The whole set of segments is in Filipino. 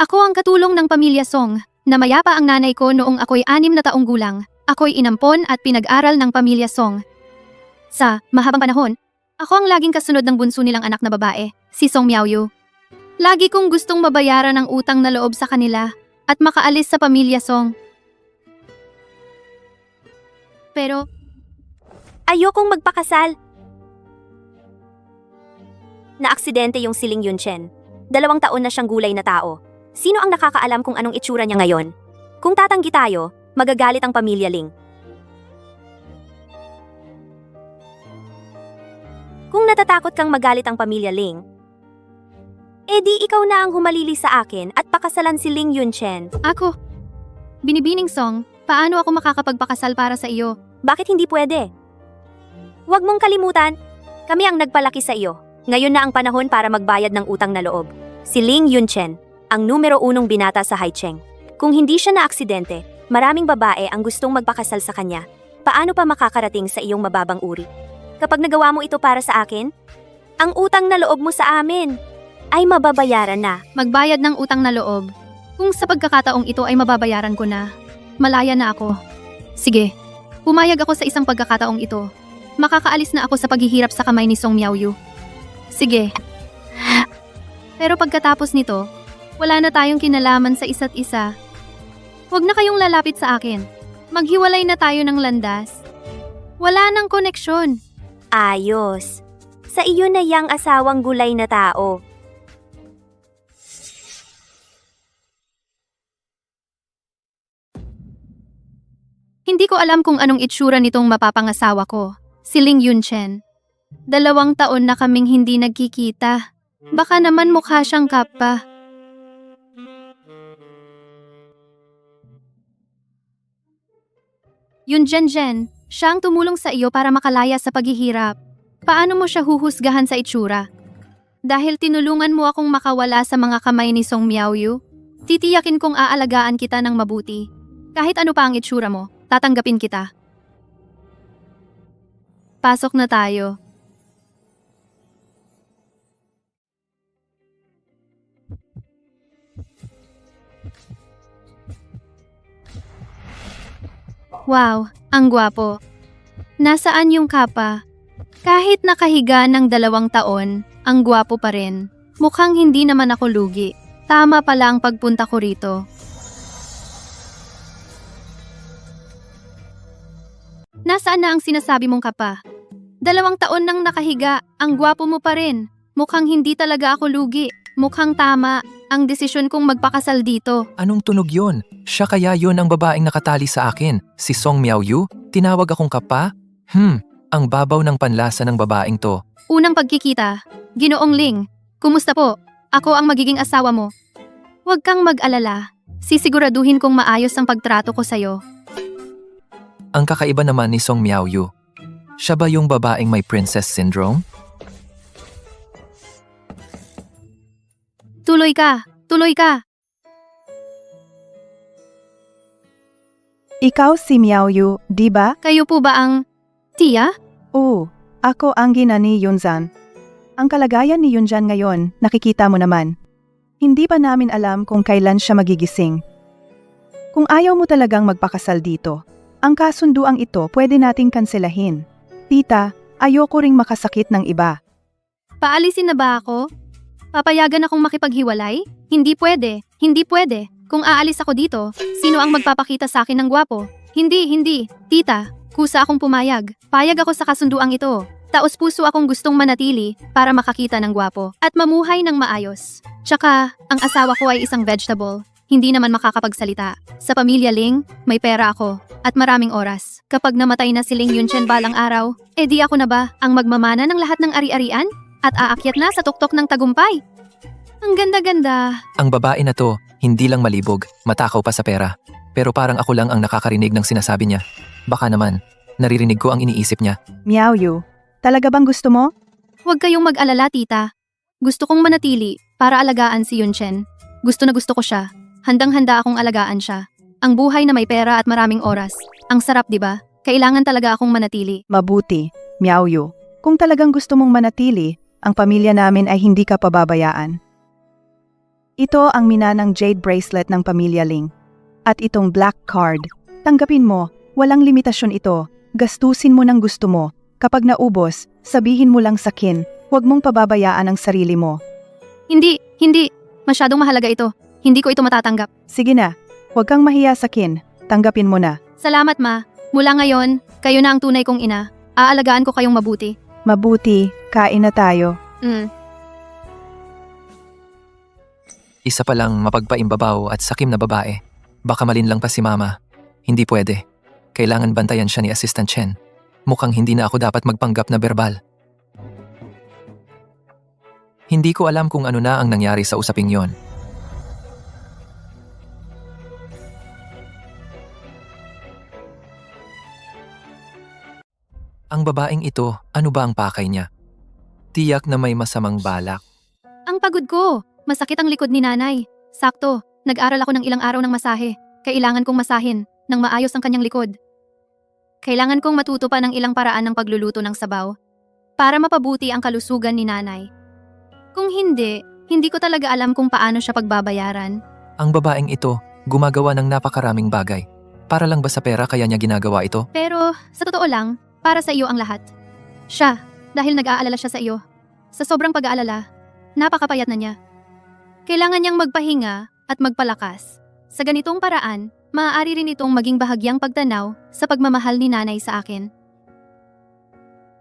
Ako ang katulong ng pamilya Song. Namayapa ang nanay ko noong ako'y 6 na taong gulang. Ako'y inampon at pinag-aral ng pamilya Song. Sa mahabang panahon, ako ang laging kasunod ng bunso nilang anak na babae, si Song Miaoyu. Lagi kong gustong mabayaran ang utang na loob sa kanila at makaalis sa pamilya Song. Pero, Ayokong magpakasal. Naaksidente yung si Ling Yunchen. 2 taon na siyang gulay na tao. Sino ang nakakaalam kung anong itsura niya ngayon? Kung tatanggi tayo, magagalit ang pamilya Ling. Kung natatakot kang magalit ang pamilya Ling, edi ikaw na ang humalili sa akin at pakasalan si Ling Yunchen. ako, Binibining Song, paano ako makakapagpakasal para sa iyo? Bakit hindi pwede? Huwag mong kalimutan, kami ang nagpalaki sa iyo. Ngayon na ang panahon para magbayad ng utang na loob. Si Ling Yunchen, ang numero 1 binata sa Haicheng. Kung hindi siya na aksidente, maraming babae ang gustong magpakasal sa kanya. Paano pa makakarating sa iyong mababang uri? Kapag nagawa mo ito para sa akin, ang utang na loob mo sa amin ay mababayaran na. Magbayad ng utang na loob. Kung sa pagkakataong ito ay mababayaran ko na, malaya na ako. Sige, pumayag ako sa isang pagkakataong ito. Makakaalis na ako sa paghihirap sa kamay ni Song Miaoyu. Sige. Pero pagkatapos nito, wala na tayong kinalaman sa isa't isa. Huwag na kayong lalapit sa akin. Maghiwalay na tayo ng landas. Wala nang koneksyon. Ayos. Sa iyo na yang asawang gulay na tao. Hindi ko alam kung anong itsura nitong mapapangasawa ko, si Ling Yunchen. 2 taon na kaming hindi nagkikita. Baka naman mukha siyang kappa. Yun Jen, siya ang tumulong sa iyo para makalaya sa paghihirap. Paano mo siya huhusgahan sa itsura? Dahil tinulungan mo akong makawala sa mga kamay ni Song Miaoyu, titiyakin kong aalagaan kita ng mabuti. Kahit ano pa ang itsura mo, tatanggapin kita. Pasok na tayo. Wow, ang gwapo. Nasaan yung kapa? Kahit nakahiga ng 2 taon, ang gwapo pa rin. Mukhang hindi naman ako lugi. Tama pala ang pagpunta ko rito. Nasaan na ang sinasabi mong kapa? 2 taon nang nakahiga, ang gwapo mo pa rin. Mukhang hindi talaga ako lugi. Mukhang tama ang desisyon kong magpakasal dito. Anong tunog yon? Siya kaya yon ang babaeng nakatali sa akin? Si Song Miaoyu? Tinawag akong kapa? Ang babaw ng panlasa ng babaeng to. Unang pagkikita, Ginoong Ling, kumusta po? Ako ang magiging asawa mo. Huwag kang mag-alala. Sisiguraduhin kong maayos ang pagtrato ko sa'yo. Ang kakaiba naman ni Song Miaoyu. Siya ba yung babaeng may princess syndrome? Tuloy ka! Tuloy ka! Ikaw si Miaoyu, di ba? Kayo po ba ang... Tia? Oo, ako ang gina ni Yunzan. Ang kalagayan ni Yunzan ngayon, nakikita mo naman. Hindi pa namin alam kung kailan siya magigising. Kung ayaw mo talagang magpakasal dito, ang kasunduang ito pwede nating kanselahin. Tita, ayoko ring makasakit ng iba. Paalisin na ba ako? Papayagan akong makipaghiwalay? Hindi pwede. Hindi pwede. Kung aalis ako dito, sino ang magpapakita sa akin ng gwapo? Hindi. Tita, kusa akong pumayag. Payag ako sa kasunduang ito. Taos-puso akong gustong manatili para makakita ng gwapo at mamuhay ng maayos. Tsaka, ang asawa ko ay isang vegetable. Hindi naman makakapagsalita. Sa pamilya Ling, may pera ako at maraming oras. Kapag namatay na si Ling Yunchen balang araw, edi ako na ba ang magmamana ng lahat ng ari-arian? At aakyat na sa tuktok ng tagumpay. Ang ganda-ganda. Ang babae na to, hindi lang malibog, matakaw pa sa pera. Pero parang ako lang ang nakakarinig ng sinasabi niya. Baka naman, naririnig ko ang iniisip niya. Miaoyu, talaga bang gusto mo? Huwag kayong mag-alala, tita. Gusto kong manatili para alagaan si Yunchen. Gusto na gusto ko siya. Handang-handa akong alagaan siya. Ang buhay na may pera at maraming oras. Ang sarap, di ba? Kailangan talaga akong manatili. Mabuti, Miaoyu. Kung talagang gusto mong manatili, ang pamilya namin ay hindi ka pababayaan. Ito ang minanang jade bracelet ng pamilya Ling. At itong black card. Tanggapin mo, walang limitasyon ito. Gastusin mo ng gusto mo. Kapag naubos, sabihin mo lang sa kin. Huwag mong pababayaan ang sarili mo. Hindi. Masyadong mahalaga ito. Hindi ko ito matatanggap. Sige na, huwag kang mahiya sa kin. Tanggapin mo na. Salamat, Ma. Mula ngayon, kayo na ang tunay kong ina. Aalagaan ko kayong mabuti. Mabuti, kain na tayo. Isa pa lang mapagpaimbabaw at sakim na babae. Baka malinlang pa si Mama. Hindi pwede. Kailangan bantayan siya ni Assistant Chen. Mukhang hindi na ako dapat magpanggap na verbal. Hindi ko alam kung ano na ang nangyari sa usaping yon. Ang babaeng ito, ano ba ang pakay niya? Tiyak na may masamang balak. Ang pagod ko. Masakit ang likod ni nanay. Sakto, nag-aral ako ng ilang araw ng masahe. Kailangan kong masahin nang maayos ang kanyang likod. Kailangan kong matuto pa ng ilang paraan ng pagluluto ng sabaw para mapabuti ang kalusugan ni nanay. Kung hindi ko talaga alam kung paano siya pagbabayaran. Ang babaeng ito, gumagawa ng napakaraming bagay. Para lang ba sa pera kaya niya ginagawa ito? Pero sa totoo lang, para sa iyo ang lahat. Siya, dahil nag-aalala siya sa iyo. Sa sobrang pag-aalala, napakapayat na niya. Kailangan niyang magpahinga at magpalakas. Sa ganitong paraan, maaari rin itong maging bahagyang pagtanaw sa pagmamahal ni nanay sa akin.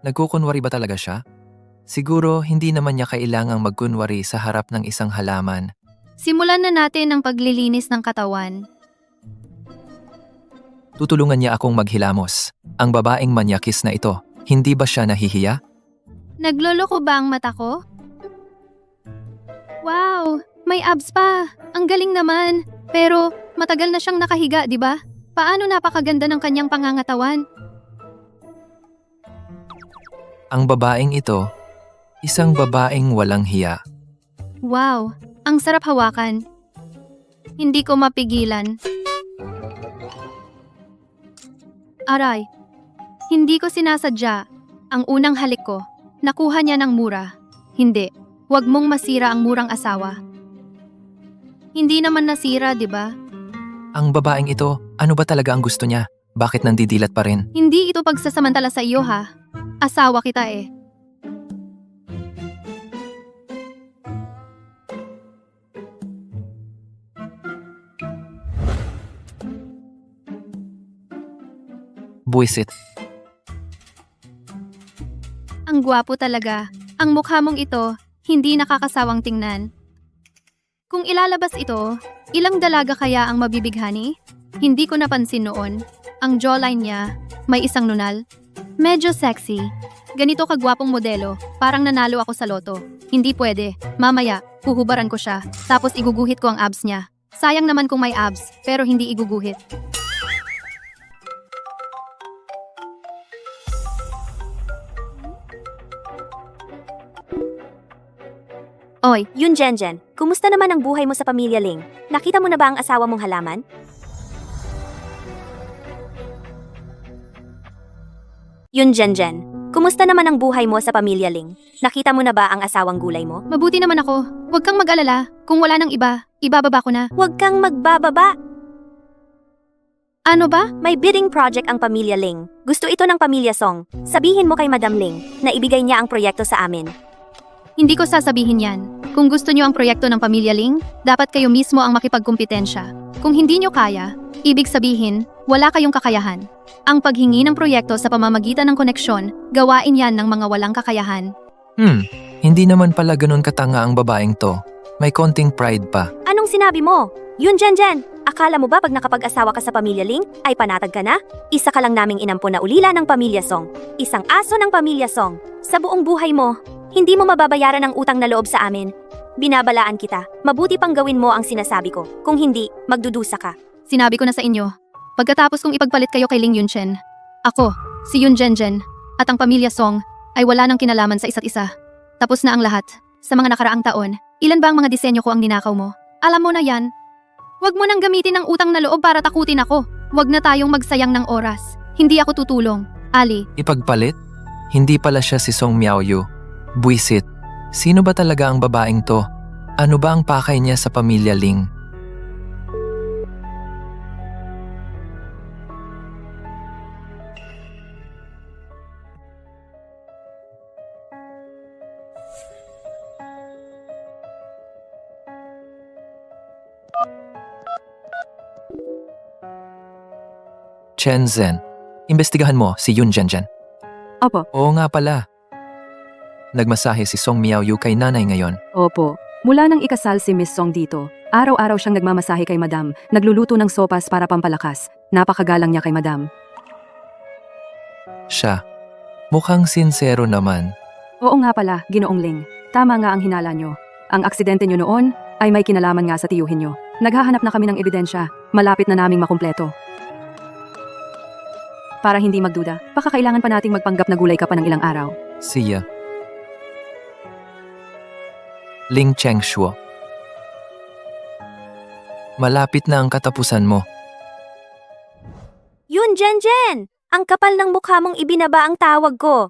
Nagkukunwari ba talaga siya? Siguro hindi naman niya kailangang magkunwari sa harap ng isang halaman. Simulan na natin ang paglilinis ng katawan. Tutulungan niya akong maghilamos. Ang babaeng manyakis na ito, hindi ba siya nahihiya? Nagloloko ba ang mata ko? Wow! May abs pa! Ang galing naman! Pero matagal na siyang nakahiga, di ba? Paano napakaganda ng kanyang pangangatawan? Ang babaeng ito, isang babaeng walang hiya. Wow! Ang sarap hawakan. Hindi ko mapigilan. Aray! Hindi ko sinasadya. Ang unang halik ko, nakuha niya ng mura. Hindi. Huwag mong masira ang murang asawa. Hindi naman nasira, di ba? Ang babaeng ito, ano ba talaga ang gusto niya? Bakit nandidilat pa rin? Hindi ito pagsasamantala sa iyo, ha? Asawa kita eh. Buwisit. Ang gwapo talaga. Ang mukha mong ito, hindi nakakasawang tingnan. Kung ilalabas ito, ilang dalaga kaya ang mabibighani? Hindi ko napansin noon. Ang jawline niya, may isang nunal. Medyo sexy. Ganito kagwapong modelo, parang nanalo ako sa loto. Hindi pwede. Mamaya, huhubaran ko siya, tapos iguguhit ko ang abs niya. Sayang naman kung may abs, pero hindi iguguhit. Oy, Yun Jenjen, kumusta naman ang buhay mo sa pamilya Ling? Nakita mo na ba ang asawa mong halaman? Yun Jenjen, kumusta naman ang buhay mo sa pamilya Ling? Nakita mo na ba ang asawang gulay mo? Mabuti naman ako. Huwag kang mag-alala. Kung wala nang iba, ibababa ko na. Huwag kang magbababa! Ano ba? May bidding project ang pamilya Ling. Gusto ito ng pamilya Song. Sabihin mo kay Madam Ling na ibigay niya ang proyekto sa amin. Hindi ko sasabihin yan. Kung gusto nyo ang proyekto ng Pamilya Ling, dapat kayo mismo ang makipagkumpetensya. Kung hindi nyo kaya, ibig sabihin, wala kayong kakayahan. Ang paghingi ng proyekto sa pamamagitan ng koneksyon, gawain yan ng mga walang kakayahan. Hindi naman pala ganun katanga ang babaeng to. May konting pride pa. Anong sinabi mo? Yun Jenjen, akala mo ba pag nakapag-asawa ka sa pamilya Ling, ay panatag ka na? Isa ka lang naming inampon na ulila ng pamilya Song. Isang aso ng pamilya Song. Sa buong buhay mo, hindi mo mababayaran ang utang na loob sa amin. Binabalaan kita. Mabuti pang gawin mo ang sinasabi ko. Kung hindi, magdudusa ka. Sinabi ko na sa inyo, pagkatapos kong ipagpalit kayo kay Ling Yunchen, ako, si Yun Jenjen, at ang Pamilya Song ay wala nang kinalaman sa isa't isa. Tapos na ang lahat. Sa mga nakaraang taon, ilan ba ang mga disenyo ko ang ninakaw mo? Alam mo na yan. Huwag mo nang gamitin ang utang na loob para takutin ako. Huwag na tayong magsayang ng oras. Hindi ako tutulong. Ali, Ipagpalit? Hindi pala siya si Song Miaoyu. Buwisit. Sino ba talaga ang babaeng to? Ano ba ang pakay niya sa pamilya Ling? Chen Zhen, imbestigahan mo si Yun Zhenzhen. Opo, Oo nga pala. Nagmasahe si Song Miaoyu kay nanay ngayon. opo. Mula nang ikasal si Miss Song dito, araw-araw siyang nagmamasahe kay Madam, nagluluto ng sopas para pampalakas. Napakagalang niya kay Madam. Siya. Mukhang sincero naman. Oo nga pala, Ginoong Ling. Tama nga ang hinala niyo. Ang aksidente niyo noon ay may kinalaman nga sa tiyuhin niyo. Naghahanap na kami ng ebidensya. Malapit na naming makumpleto. Para hindi magduda, baka kailangan pa nating magpanggap na gulay ka pa ng ilang araw. Siya. Ling Chengshuo. Malapit na ang katapusan mo. Yun, Jen! Ang kapal ng mukha mong ibinaba ang tawag ko.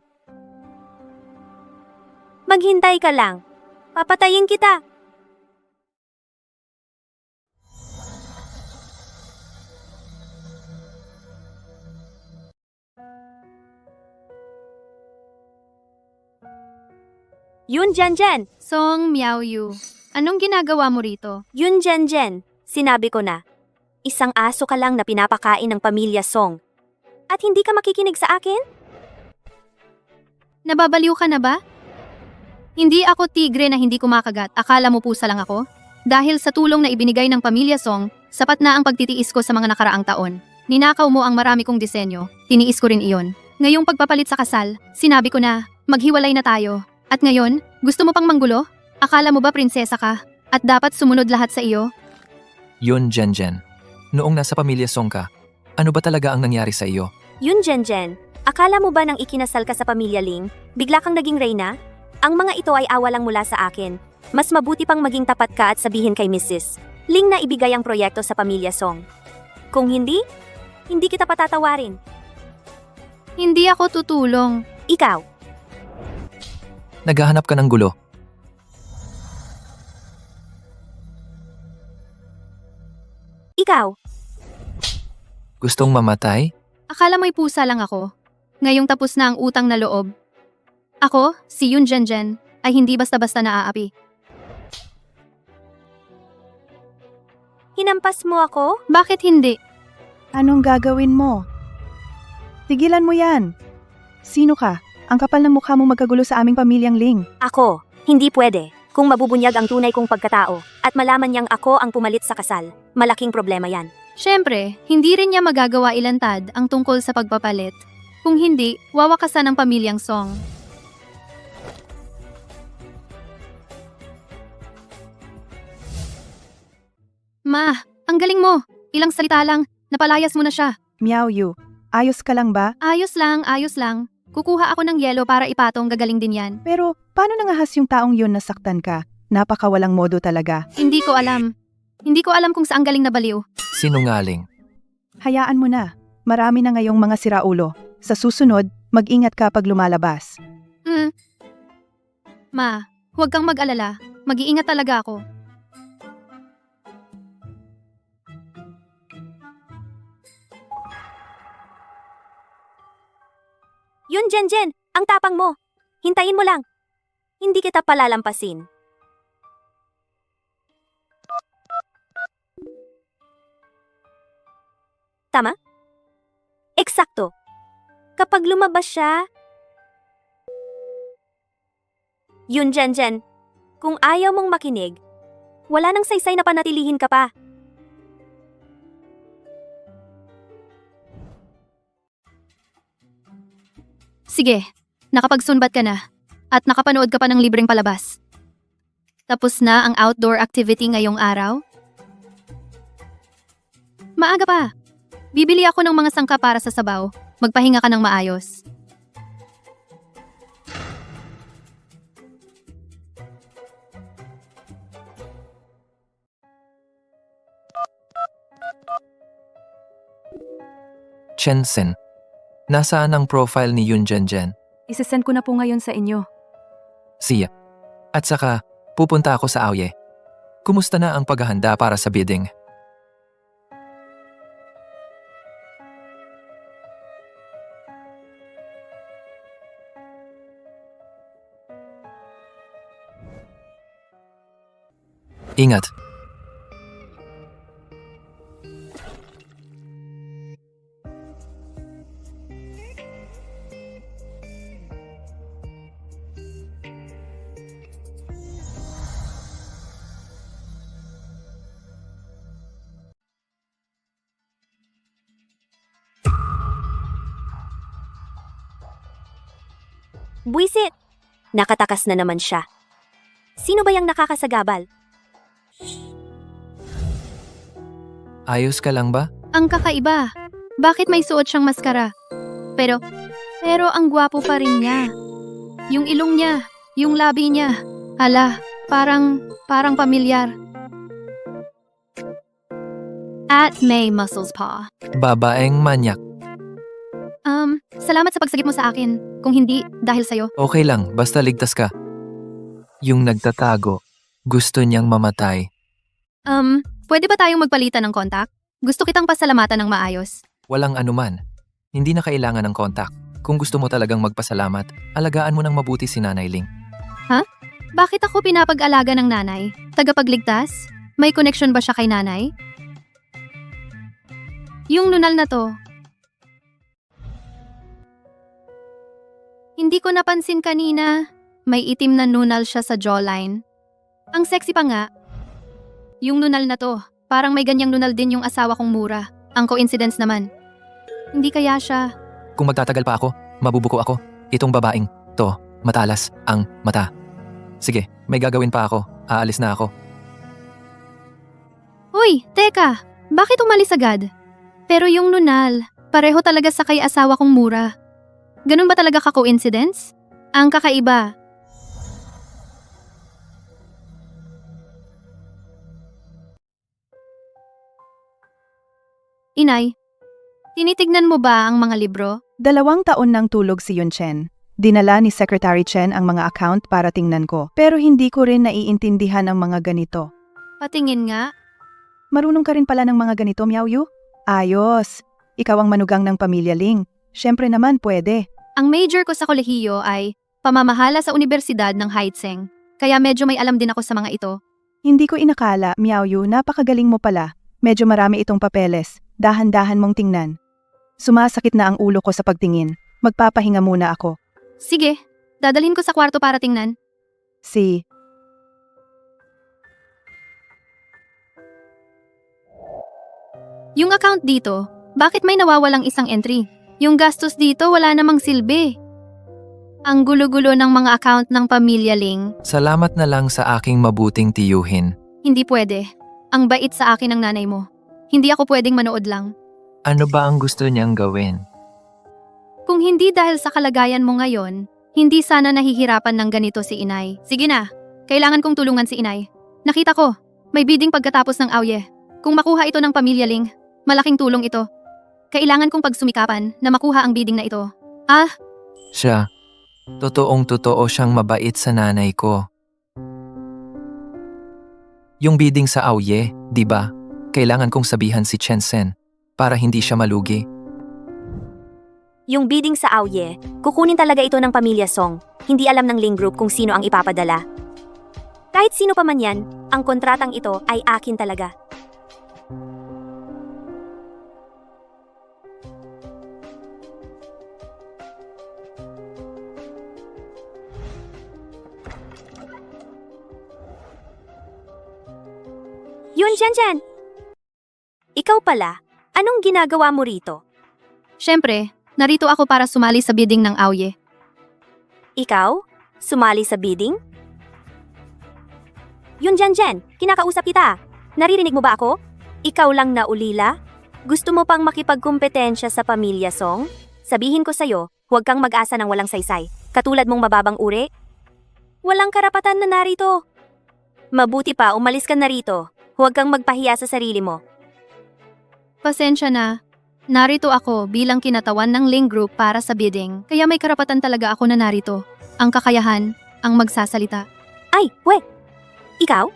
Maghintay ka lang. Papatayin kita. Yun, Jen! Song Miaoyu, anong ginagawa mo rito? Yun, Jen! Sinabi ko na. Isang aso ka lang na pinapakain ng pamilya Song. At hindi ka makikinig sa akin? Nababaliw ka na ba? Hindi ako tigre na hindi kumakagat, akala mo pusa lang ako? Dahil sa tulong na ibinigay ng pamilya Song, sapat na ang pagtitiis ko sa mga nakaraang taon. Ninakaw mo ang marami kong disenyo, tiniis ko rin iyon. Ngayong pagpapalit sa kasal, sinabi ko na, maghiwalay na tayo. At ngayon, gusto mo pang manggulo? Akala mo ba prinsesa ka? At dapat sumunod lahat sa iyo? Yun Zhenzhen. Noong nasa pamilya Song ka, ano ba talaga ang nangyari sa iyo? Yun, Jen. Akala mo ba nang ikinasal ka sa pamilya Ling, bigla kang naging reyna? Ang mga ito ay awalang mula sa akin. Mas mabuti pang maging tapat ka at sabihin kay Mrs. Ling na ibigay ang proyekto sa pamilya Song. Kung hindi kita patatawarin. Hindi ako tutulong. Ikaw, Naghahanap ka ng gulo. ikaw. Gustong mamatay? Akala mo'y pusa lang ako. Ngayong tapos na ang utang na loob. Ako, si Yun Zhenzhen, ay hindi basta-basta naaapi. Hinampas mo ako? Bakit hindi? Anong gagawin mo? Tigilan mo yan. Sino ka? Ang kapal ng mukha mong magkagulo sa aming pamilyang Ling. Ako, hindi pwede. Kung mabubunyag ang tunay kong pagkatao at malaman niyang ako ang pumalit sa kasal, malaking problema yan. Siyempre, hindi rin niya magagawa ilantad ang tungkol sa pagpapalit. Kung hindi, wawakasan ang pamilyang Song. Ma, ang galing mo. Ilang salita lang, napalayas mo na siya. Miaoyu, ayos ka lang ba? Ayos lang, ayos lang. Kukuha ako ng yelo para ipatong, gagaling din yan. Pero paano nangahas yung taong yun nasaktan ka? Napakawalang modo talaga. Hindi ko alam. Hindi ko alam kung saan galing na baliw. Sinungaling. Hayaan mo na. Marami na ngayong mga siraulo. Sa susunod, mag-ingat ka pag lumalabas. Ma, huwag kang mag-alala. Mag-iingat talaga ako. Yun, Jen, ang tapang mo. Hintayin mo lang. Hindi kita palalampasin. Tama? Eksakto. Kapag lumabas siya... Yun, Jen, kung ayaw mong makinig, wala nang saysay na panatilihin ka pa. Sige, nakapagsunbat ka na. At nakapanood ka pa ng libreng palabas. Tapos na ang outdoor activity ngayong araw? Maaga pa. Bibili ako ng mga sangka para sa sabaw. Magpahinga ka ng maayos. Chensen. Nasaan ang profile ni Yun Zhenzhen? Isesend ko na po ngayon sa inyo. Siya. At saka, pupunta ako sa Aoye. Kumusta na ang paghahanda para sa bidding? Ingat. Buisit! Nakatakas na naman siya. Sino ba yung nakakasagabal? Ayos ka lang ba? Ang kakaiba. Bakit may suot siyang maskara? Pero ang gwapo pa rin niya. Yung ilong niya, yung labi niya. Hala, parang pamilyar. At may muscles pa. Babaeng manyak. Salamat sa pagsagip mo sa akin. Kung hindi, dahil sa'yo. Okay lang, basta ligtas ka. Yung nagtatago, gusto niyang mamatay. Pwede ba tayong magpalitan ng kontak? Gusto kitang pasalamatan ng maayos. Walang anuman. Hindi na kailangan ng kontak. Kung gusto mo talagang magpasalamat, alagaan mo ng mabuti si Nanay Ling. Bakit ako pinapag-alaga ng nanay? Tagapagligtas? May connection ba siya kay nanay? Yung nunal na to. Hindi ko napansin kanina. May itim na nunal siya sa jawline. Ang sexy pa nga. Yung nunal na to, parang may ganyang nunal din yung asawa kong Mura. Ang coincidence naman. Hindi kaya siya. Kung magtatagal pa ako, mabubuko ako. Itong babaeng to, matalas ang mata. Sige, may gagawin pa ako. Aalis na ako. Uy, teka! Bakit umalis agad? Pero yung nunal, pareho talaga sa kay asawa kong Mura. Ganun ba talaga ka-coincidence? Ang kakaiba. Inay, tinitignan mo ba ang mga libro? 2 taon nang tulog si Yun Chen. Dinala ni Secretary Chen ang mga account para tingnan ko. Pero hindi ko rin naiintindihan ang mga ganito. Patingin nga. Marunong ka rin pala ng mga ganito, Miao Yu? Ayos. Ikaw ang manugang ng pamilya Ling. Siyempre naman pwede. Ang major ko sa kolehiyo ay pamamahala sa Universidad ng Haitseng. Kaya medyo may alam din ako sa mga ito. Hindi ko inakala, Miao Yu, napakagaling mo pala. Medyo marami itong papeles. Dahan-dahan mong tingnan. Sumasakit na ang ulo ko sa pagtingin. Magpapahinga muna ako. Sige, dadalhin ko sa kwarto para tingnan. Si... Yung account dito, bakit may nawawalang isang entry? Yung gastos dito wala namang silbi. Ang gulo-gulo ng mga account ng pamilya Ling. Salamat na lang sa aking mabuting tiyuhin. Hindi pwede. Ang bait sa akin ng nanay mo. Hindi ako pwedeng manood lang. Ano ba ang gusto niyang gawin? Kung hindi dahil sa kalagayan mo ngayon, hindi sana nahihirapan ng ganito si inay. Sige na, kailangan kong tulungan si inay. Nakita ko, may bidding pagkatapos ng awye. Kung makuha ito ng pamilya Ling, malaking tulong ito. Kailangan kong pagsumikapan na makuha ang bidding na ito. Siya. Totoong-totoo siyang mabait sa nanay ko. Yung bidding sa Aoye, di ba? Kailangan kong sabihan si Chen Sen para hindi siya malugi. Yung bidding sa Aoye, kukunin talaga ito ng pamilya Song. Hindi alam ng Ling Group kung sino ang ipapadala. Kahit sino pa man yan, ang kontratang ito ay akin talaga. Yun, Jan. Ikaw pala, anong ginagawa mo rito? Siyempre, narito ako para sumali sa bidding ng Aoye. Ikaw? Sumali sa bidding? Yun, Jan, kinakausap kita. Naririnig mo ba ako? Ikaw lang na ulila? Gusto mo pang makipagkumpetensya sa pamilya Song? Sabihin ko sa'yo, huwag kang mag-asa ng walang saysay. Katulad mong mababang uri. Walang karapatan na narito. Mabuti pa, umalis ka na rito. Huwag kang magpahiya sa sarili mo. Pasensya na. Narito ako bilang kinatawan ng Ling Group para sa bidding, kaya may karapatan talaga ako na narito. Ang kakayahan, ang magsasalita. Ay, we! Ikaw?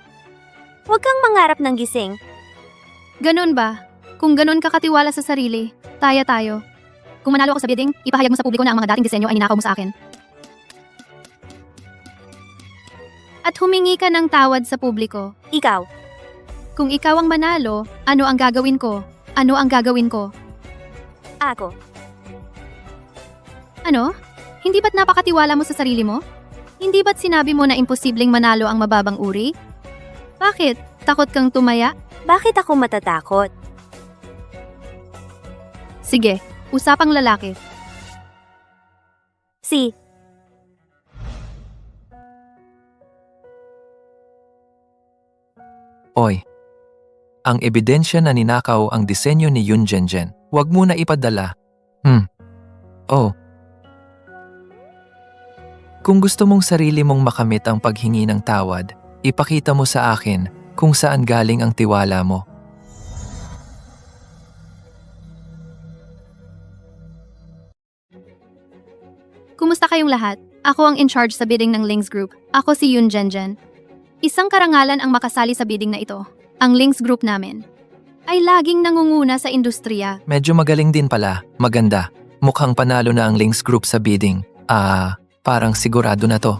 Huwag kang mangarap ng gising. Ganun ba? Kung ganun ka katiwala sa sarili, taya tayo. Kung manalo ako sa bidding, ipahayag mo sa publiko na ang mga dating disenyo ay ninakaw mo sa akin. At humingi ka ng tawad sa publiko. Ikaw, Kung ikaw ang manalo, ano ang gagawin ko? Ano ang gagawin ko? ako. Ano? Hindi ba't napakatiwala mo sa sarili mo? Hindi ba't sinabi mo na imposibleng manalo ang mababang uri? Bakit? Takot kang tumaya? Bakit ako matatakot? Sige, usapang lalaki. Si, Oy, ang ebidensya na ninakaw ang disenyo ni Yun Zhenzhen, huwag mo na ipadala. Oh. Kung gusto mong sarili mong makamit ang paghingi ng tawad, ipakita mo sa akin kung saan galing ang tiwala mo. Kumusta kayong lahat? Ako ang in charge sa bidding ng Links Group. Ako si Yun Zhenzhen. Isang karangalan ang makasali sa bidding na ito. Ang Links Group namin ay laging nangunguna sa industriya. Medyo magaling din pala, maganda. Mukhang panalo na ang Links Group sa bidding. Parang sigurado na to.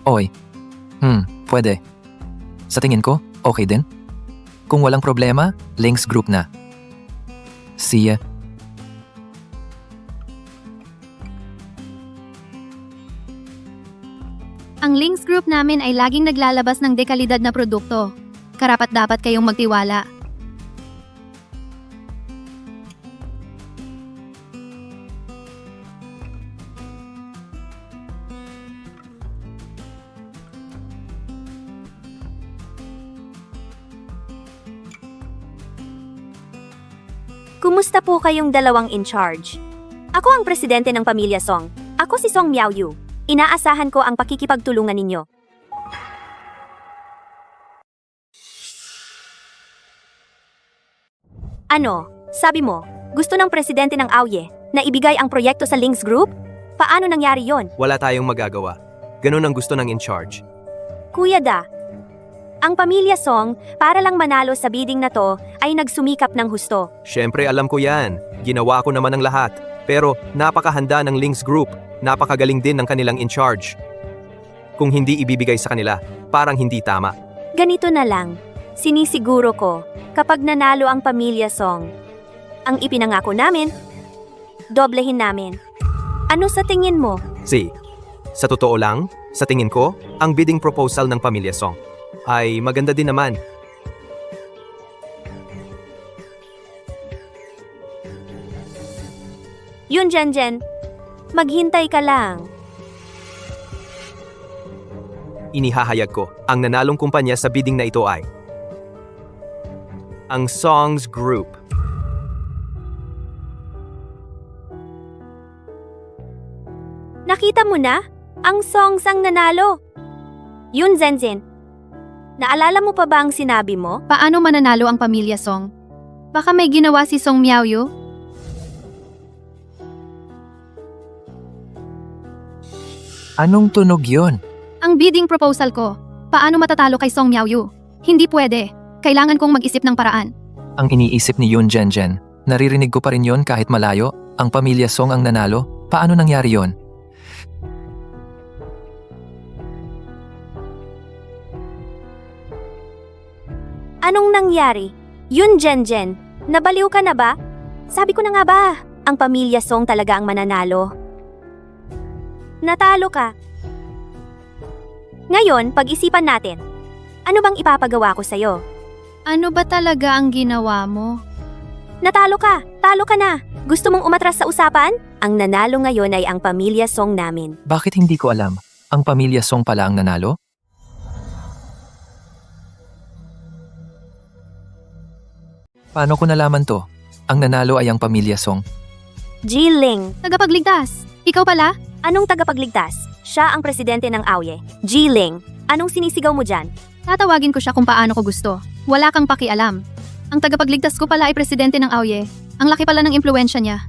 Oy, pwede. Sa tingin ko, okay din. Kung walang problema, Links Group na. See ya. Ang Links Group namin ay laging naglalabas ng dekalidad na produkto. Karapat-dapat kayong magtiwala. kumusta po kayong dalawang in charge? Ako ang presidente ng pamilya Song. Ako si Song Miaoyu. Inaasahan ko ang pakikipagtulungan ninyo. Ano? Sabi mo, gusto ng presidente ng Aoye na ibigay ang proyekto sa Links Group? Paano nangyari yon? Wala tayong magagawa. Ganun ang gusto ng in-charge. Kuya Da, ang pamilya Song, para lang manalo sa bidding na to, ay nagsumikap ng husto. Siyempre alam ko yan. Ginawa ko naman ang lahat. Pero napakahanda ng Links Group. Napakagaling din ng kanilang in-charge. Kung hindi ibibigay sa kanila, parang hindi tama. Ganito na lang, sinisiguro ko, kapag nanalo ang pamilya Song, ang ipinangako namin, doblehin namin. Ano sa tingin mo? Sa totoo lang, sa tingin ko, ang bidding proposal ng pamilya Song ay maganda din naman. Yun, Zhenzhen, maghintay ka lang. Inihahayag ko, ang nanalong kumpanya sa bidding na ito ay ang Songs Group. Nakita mo na? Ang Songs ang nanalo. Yun, Zhenzhen. Naalala mo pa ba ang sinabi mo? Paano mananalo ang pamilya Song? Baka may ginawa si Song Miaoyu? Anong tunog yon? Ang bidding proposal ko. Paano matatalo kay Song Miaoyu? Hindi pwede. Kailangan kong mag-isip ng paraan. Ang iniisip ni Yun Zhenzhen. Naririnig ko pa rin yon kahit malayo. Ang pamilya Song ang nanalo. Paano nangyari yon? Anong nangyari? Yun, Zhenzhen. Nabaliw ka na ba? Sabi ko na nga ba, ang pamilya Song talaga ang mananalo. Natalo ka. Ngayon, pag-isipan natin. Ano bang ipapagawa ko sa'yo? Ano ba talaga ang ginawa mo? Natalo ka! Talo ka na! Gusto mong umatras sa usapan? Ang nanalo ngayon ay ang pamilya Song namin. Bakit hindi ko alam? Ang pamilya Song pala ang nanalo? Paano ko nalaman to? Ang nanalo ay ang pamilya Song. Jiling. Tagapagligtas. Ikaw pala? Anong tagapagligtas? Siya ang presidente ng Aoye. Jiling. Anong sinisigaw mo dyan? Tatawagin ko siya kung paano ko gusto. Wala kang pakialam. Ang tagapagligtas ko pala ay presidente ng Aoye. Ang laki pala ng impluensya niya.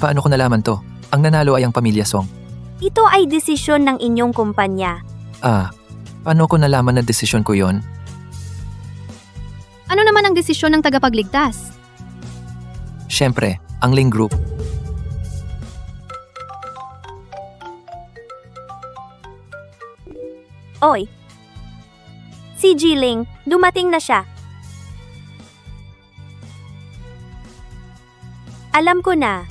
Paano ko nalaman to? Ang nanalo ay ang pamilya Song. Ito ay desisyon ng inyong kumpanya. Paano ko nalaman na desisyon ko yon? Ano naman ang desisyon ng tagapagligtas? Siyempre, ang Ling Group. Oy! Si Jiling, dumating na siya. Alam ko na.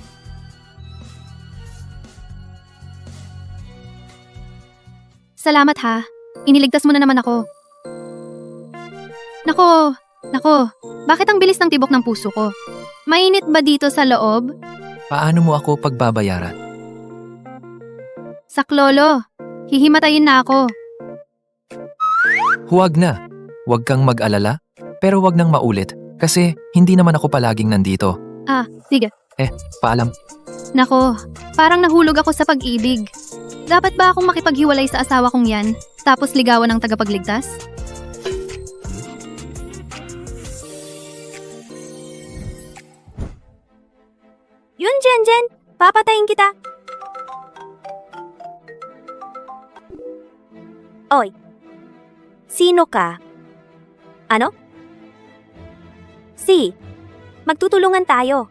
Salamat ha. Iniligtas mo na naman ako. Nako, bakit ang bilis ng tibok ng puso ko? Mainit ba dito sa loob? Paano mo ako pagbabayaran? Saklolo, hihimatayin na ako. Huwag na. Huwag kang mag-alala. Pero huwag nang maulit. Kasi hindi naman ako palaging nandito. Sige. Paalam. Nako, parang nahulog ako sa pag-ibig. Dapat ba akong makipaghiwalay sa asawa kong yan, tapos ligawan ng tagapagligtas? Yun, Jen, papatayin kita. Oy, sino ka? Ano? Magtutulungan tayo.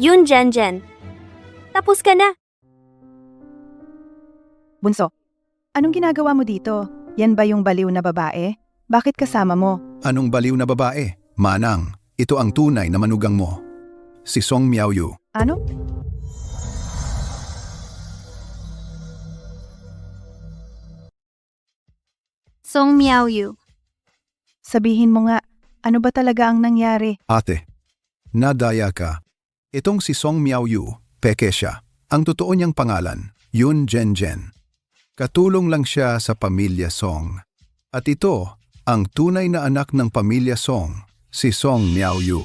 Yun, Jen. Tapos ka na. Bunso, anong ginagawa mo dito? Yan ba yung baliw na babae? Bakit kasama mo? Anong baliw na babae? Manang, ito ang tunay na manugang mo. Si Song Miaoyu. Ano? Song Miaoyu. Sabihin mo nga, ano ba talaga ang nangyari? Ate, nadaya ka. Itong si Song Miaoyu, peke siya. Ang totoo niyang pangalan, Yun Jen. Katulong lang siya sa pamilya Song. At ito, ang tunay na anak ng pamilya Song, si Song Miaoyu.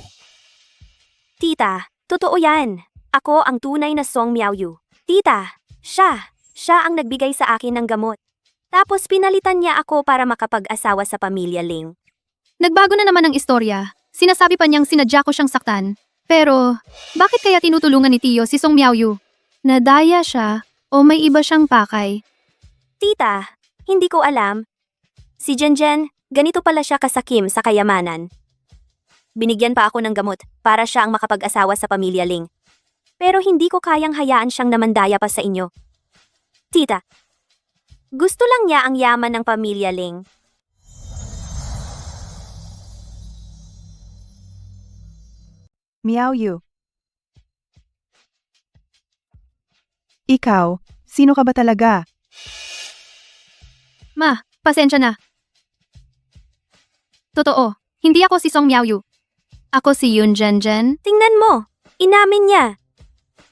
Tita, totoo yan. Ako ang tunay na Song Miaoyu. Tita, siya ang nagbigay sa akin ng gamot. Tapos pinalitan niya ako para makapag-asawa sa pamilya Ling. Nagbago na naman ang istorya. Sinasabi pa niyang sinadya ko siyang saktan. Pero, bakit kaya tinutulungan ni Tio si Song Miaoyu? Nadaya siya o may iba siyang pakay? Tita, hindi ko alam. Si Jen, ganito pala siya kasakim sa kayamanan. Binigyan pa ako ng gamot para siya ang makapag-asawa sa pamilya Ling. Pero hindi ko kayang hayaan siyang namandaya pa sa inyo. Tita, gusto lang niya ang yaman ng pamilya Ling. Miaoyu. Ikaw, sino ka ba talaga? Ma, pasensya na. Totoo, hindi ako si Song Miaoyu. Ako si Yun Jen. Tingnan mo, inamin niya.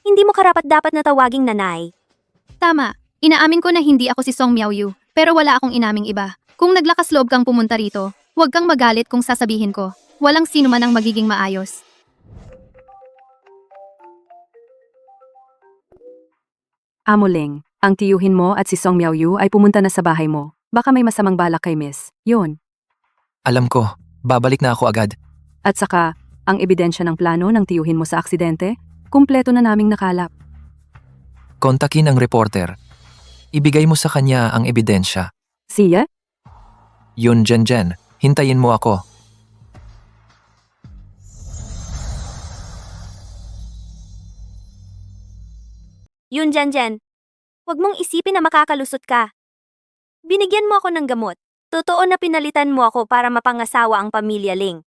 Hindi mo karapat-dapat na tawaging nanay. Tama, inaamin ko na hindi ako si Song Miaoyu, pero wala akong inaming iba. Kung naglakas loob kang pumunta rito, huwag kang magalit kung sasabihin ko. Walang sino man ang magiging maayos. Amo Ling, ang tiyuhin mo at si Song Miaoyu ay pumunta na sa bahay mo. Baka may masamang balak kay Miss. Yun. Alam ko, babalik na ako agad. At saka, ang ebidensya ng plano ng tiyuhin mo sa aksidente, kumpleto na naming nakalap. Kontakin ang reporter. Ibigay mo sa kanya ang ebidensya. Siya? Yun Jen, hintayin mo ako. Yun, Jen. Huwag mong isipin na makakalusot ka. Binigyan mo ako ng gamot. Totoo na pinalitan mo ako para mapangasawa ang pamilya Ling.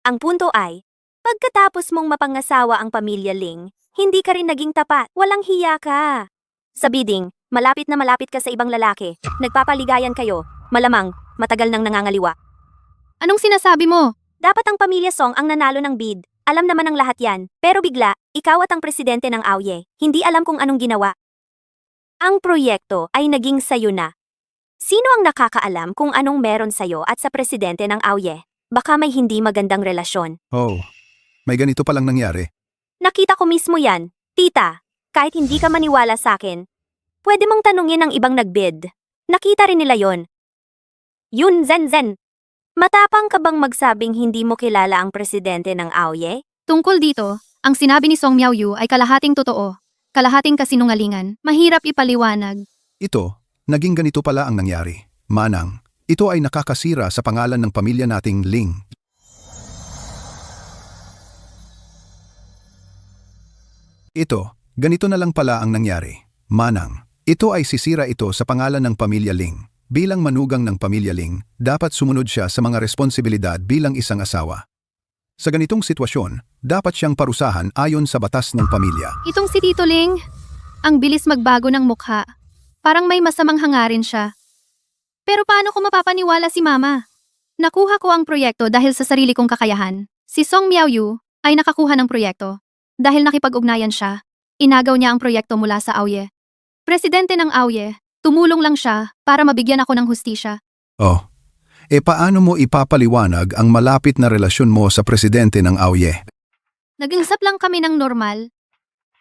Ang punto ay, pagkatapos mong mapangasawa ang pamilya Ling, hindi ka rin naging tapat. Walang hiya ka. Sa bidding, malapit na malapit ka sa ibang lalaki. Nagpapaligayan kayo. Malamang, matagal nang nangangaliwa. Anong sinasabi mo? Dapat ang pamilya Song ang nanalo ng bid. Alam naman ng lahat yan. Pero bigla, ikaw at ang presidente ng AOYE, hindi alam kung anong ginawa. Ang proyekto ay naging sayo na. Sino ang nakakaalam kung anong meron sayo at sa presidente ng AOYE? Baka may hindi magandang relasyon. Oh, may ganito palang nangyari. Nakita ko mismo yan. Tita, kahit hindi ka maniwala sa akin, pwede mong tanungin ang ibang nagbid. Nakita rin nila yon. Yun, Zen. Matapang ka bang magsabing hindi mo kilala ang presidente ng AOYE? Tungkol dito, Ang sinabi ni Song Miaoyu ay kalahating totoo, kalahating kasinungalingan. Mahirap ipaliwanag. Ito, naging ganito pala ang nangyari. Manang, ito ay nakakasira sa pangalan ng pamilya nating Ling. Ito, ganito na lang pala ang nangyari. Manang, ito ay sisira ito sa pangalan ng pamilya Ling. Bilang manugang ng pamilya Ling, dapat sumunod siya sa mga responsibilidad bilang isang asawa. Sa ganitong sitwasyon, dapat siyang parusahan ayon sa batas ng pamilya. Itong si Tito Ling, ang bilis magbago ng mukha. Parang may masamang hangarin siya. Pero paano ko mapapaniwala si Mama? Nakuha ko ang proyekto dahil sa sarili kong kakayahan. Si Song Miaoyu ay nakakuha ng proyekto. Dahil nakipag-ugnayan siya, inagaw niya ang proyekto mula sa AOYE. Presidente ng AOYE, tumulong lang siya para mabigyan ako ng hustisya. Oh, paano mo ipapaliwanag ang malapit na relasyon mo sa presidente ng AOYE? Nag-usap lang kami ng normal.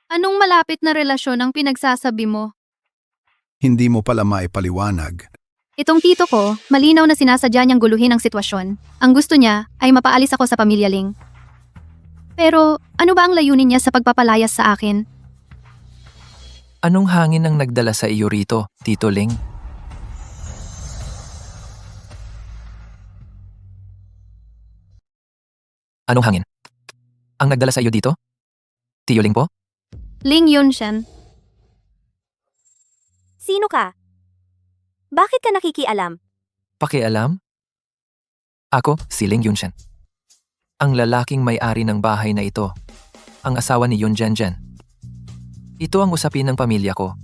Anong malapit na relasyon ang pinagsasabi mo? Hindi mo pala maipaliwanag. Itong tito ko, malinaw na sinasadya niyang guluhin ang sitwasyon. Ang gusto niya ay mapaalis ako sa pamilya Ling. Pero ano ba ang layunin niya sa pagpapalayas sa akin? Anong hangin ang nagdala sa iyo rito, Tito Ling? Anong hangin? Ang nagdala sa iyo dito? Tio Ling po? Ling Yunshan, Sino ka? Bakit ka nakikialam? Pakialam? Ako, si Ling Yunshan. Ang lalaking may-ari ng bahay na ito. Ang asawa ni Yun Zhenzhen. Ito ang usapin ng pamilya ko.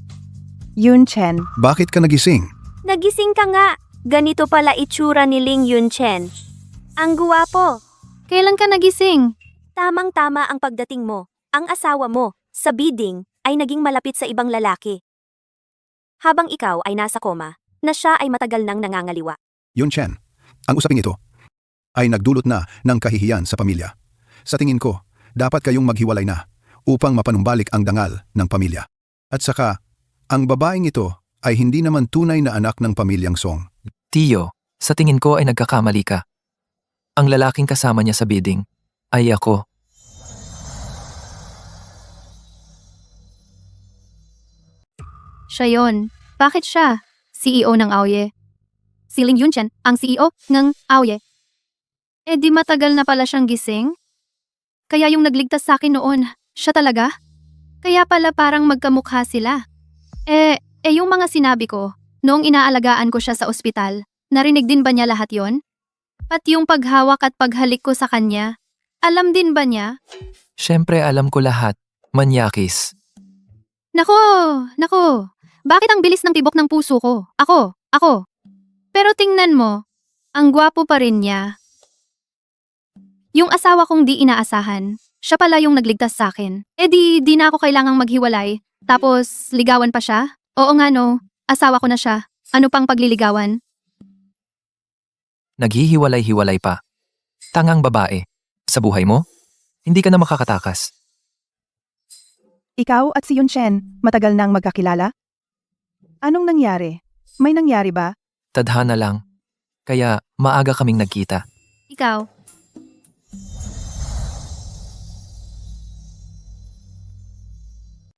Yun Chen, Bakit ka nagising? Nagising ka nga. Ganito pala itsura ni Ling Yunchen. Ang guwapo. kailan ka nagising? Tamang-tama ang pagdating mo. Ang asawa mo, sa bidding, ay naging malapit sa ibang lalaki. Habang ikaw ay nasa koma, na siya ay matagal nang nangangaliwa. Yun Chen, ang usaping ito ay nagdulot na ng kahihiyan sa pamilya. Sa tingin ko, dapat kayong maghiwalay na upang mapanumbalik ang dangal ng pamilya. At saka, ang babaeng ito ay hindi naman tunay na anak ng pamilyang Song. Tio, sa tingin ko ay nagkakamali ka. Ang lalaking kasama niya sa bidding ay ako. Siya yon. Bakit siya? CEO ng AOYE. Si Ling Yunshan, ang CEO ng AOYE. Di matagal na pala siyang gising? Kaya yung nagligtas sa akin noon, siya talaga? Kaya pala parang magkamukha sila. Yung mga sinabi ko, noong inaalagaan ko siya sa ospital, narinig din ba niya lahat yon? Pati yung paghawak at paghalik ko sa kanya, alam din ba niya? Siyempre alam ko lahat. Manyakis. Nako, bakit ang bilis ng tibok ng puso ko? Ako. Pero tingnan mo, ang gwapo pa rin niya. Yung asawa kong di inaasahan, siya pala yung nagligtas sa akin. Di na ako kailangang maghiwalay, tapos ligawan pa siya? Oo nga no, asawa ko na siya. Ano pang pagliligawan? Naghihiwalay-hiwalay pa. Tangang babae. Sa buhay mo, hindi ka na makakatakas. ikaw at si Yun Chen, matagal nang magkakilala? Anong nangyari? May nangyari ba? Tadhana lang. Kaya maaga kaming nagkita. Ikaw,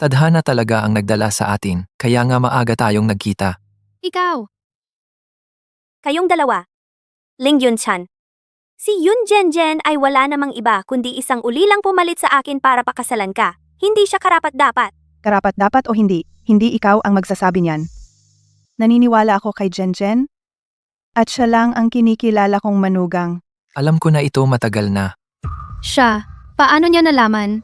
Tadhana talaga ang nagdala sa atin, kaya nga maaga tayong nagkita. ikaw. Kayong dalawa. Ling Yunchan. Si Yun Zhenzhen ay wala namang iba kundi isang ulilang pumalit sa akin para pakasalan ka. Hindi siya karapat-dapat. Karapat dapat o hindi ikaw ang magsasabi niyan. Naniniwala ako kay Zhenzhen? At siya lang ang kinikilala kong manugang. Alam ko na ito matagal na. Siya, paano niya nalaman?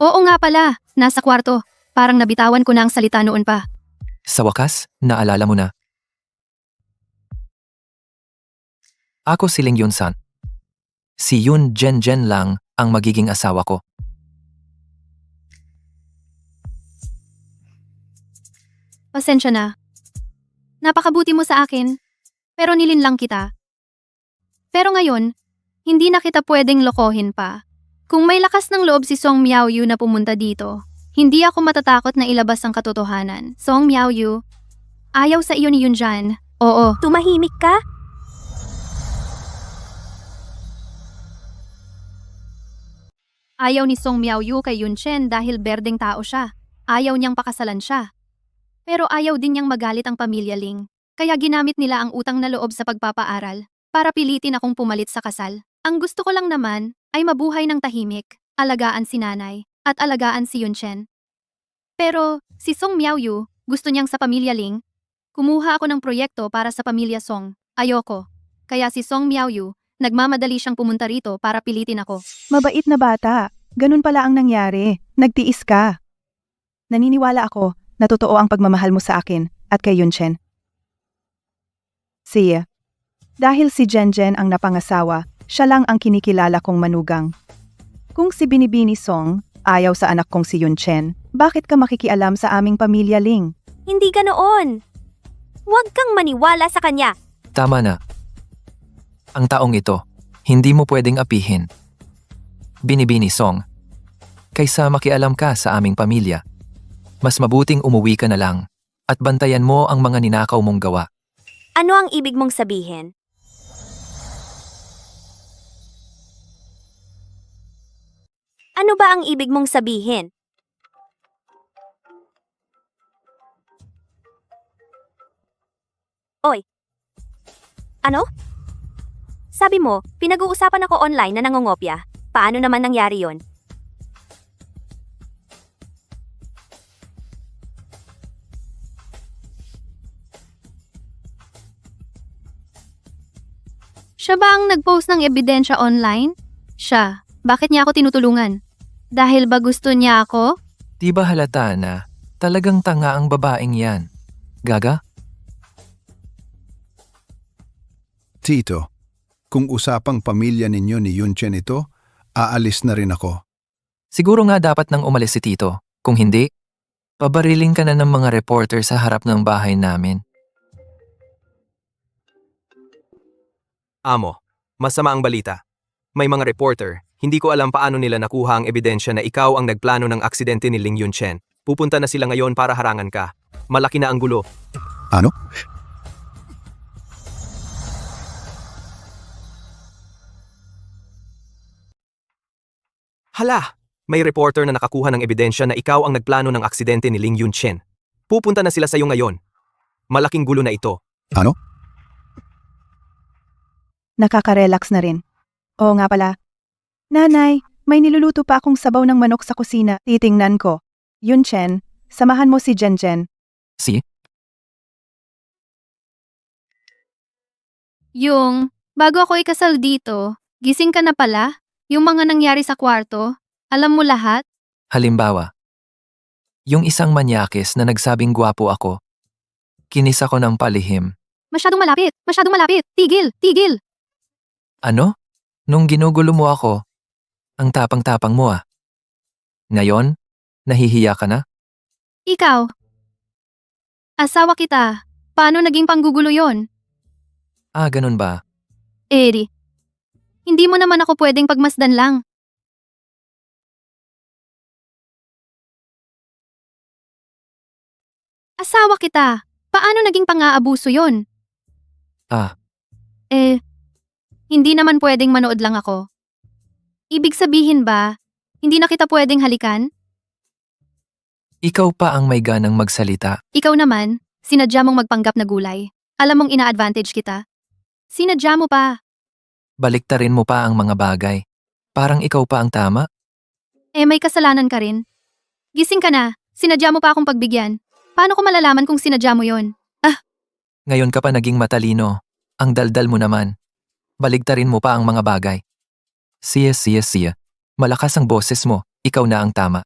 Oo nga pala, nasa kwarto. Parang nabitawan ko na ang salita noon pa. Sa wakas, naalala mo na. Ako si Ling Yunsan. Si Yun Zhenzhen lang ang magiging asawa ko. Pasensya na. Napakabuti mo sa akin, pero nilinlang kita. Pero ngayon, hindi na kita pwedeng lokohin pa. Kung may lakas ng loob si Song Miaoyu na pumunta dito, hindi ako matatakot na ilabas ang katotohanan. Song Miaoyu, ayaw sa iyo ni Yunjan. Oo, Tumahimik ka? Ayaw ni Song Miaoyu kay Yun Chen dahil berdeng tao siya. Ayaw niyang pakasalan siya. Pero ayaw din niyang magalit ang pamilya Ling. Kaya ginamit nila ang utang na loob sa pagpapaaral para pilitin akong pumalit sa kasal. Ang gusto ko lang naman ay mabuhay ng tahimik, alagaan si nanay, at alagaan si Yun Chen. Pero si Song Miaoyu, gusto niyang sa pamilya Ling. Kumuha ako ng proyekto para sa pamilya Song. Ayoko. Kaya si Song Miaoyu, nagmamadali siyang pumunta rito para pilitin ako. Mabait na bata. Ganun pala ang nangyari. Nagtiis ka. Naniniwala ako na totoo ang pagmamahal mo sa akin at kay Yun Chen. Siya. Dahil si Jen ang napangasawa, siya lang ang kinikilala kong manugang. Kung si Binibini Song ayaw sa anak kong si Yun Chen, bakit ka makikialam sa aming pamilya Ling? Hindi ganoon. Huwag kang maniwala sa kanya. Tama na. Ang taong ito, hindi mo pwedeng apihin. Binibini Song. Kaysa makialam ka sa aming pamilya, mas mabuting umuwi ka na lang at bantayan mo ang mga ninakaw mong gawa. Ano ang ibig mong sabihin? Ano ba ang ibig mong sabihin? Oy. Ano? Sabi mo, pinag-uusapan ako online na nangongopya. Paano naman nangyari yon? Siya ba ang nag-post ng ebidensya online? Siya. Bakit niya ako tinutulungan? Dahil ba gusto niya ako? Di ba halata na talagang tanga ang babaeng yan? Gaga? Tito, kung usapang pamilya ninyo ni Yun Chen ito, aalis na rin ako. Siguro nga dapat nang umalis si Tito. Kung hindi, pabariling ka na ng mga reporter sa harap ng bahay namin. Amo, masama ang balita. May mga reporter, hindi ko alam paano nila nakuha ang ebidensya na ikaw ang nagplano ng aksidente ni Ling Yun Chen. Pupunta na sila ngayon para harangan ka. Malaki na ang gulo. Ano? Hala! May reporter na nakakuha ng ebidensya na ikaw ang nagplano ng aksidente ni Ling Yun Chen. Pupunta na sila sa iyo ngayon. Malaking gulo na ito. Ano? Nakaka-relax na rin. Oo nga pala. Nanay, may niluluto pa akong sabaw ng manok sa kusina. Titingnan ko. Yun Chen, samahan mo si Jen. Si? Yung, bago ako ikasal dito, gising ka na pala? Yung mga nangyari sa kwarto, alam mo lahat? Halimbawa, yung isang manyakis na nagsabing gwapo ako. Kinis ako ng palihim. Masyadong malapit, masyadong malapit. Tigil, tigil. Ano? Nung ginugulo mo ako, ang tapang-tapang mo ah. Ngayon, nahihiya ka na? Ikaw. Asawa kita. Paano naging panggugulo yon? Ah, ganun ba? Eri. Hindi mo naman ako pwedeng pagmasdan lang. Asawa kita. Paano naging pang-aabuso yon? Ah, Hindi naman pwedeng manood lang ako. Ibig sabihin ba, hindi na kita pwedeng halikan? ikaw pa ang may ganang magsalita. Ikaw naman, sinadya mong magpanggap na gulay. Alam mong ina-advantage kita. Sinadya mo pa. Baliktarin mo pa ang mga bagay. Parang ikaw pa ang tama. May kasalanan ka rin. Gising ka na, sinadya mo pa akong pagbigyan. Paano ko malalaman kung sinadya mo yon? Ngayon ka pa naging matalino. Ang daldal mo naman. Baligtarin mo pa ang mga bagay. Siya. Malakas ang boses mo. Ikaw na ang tama.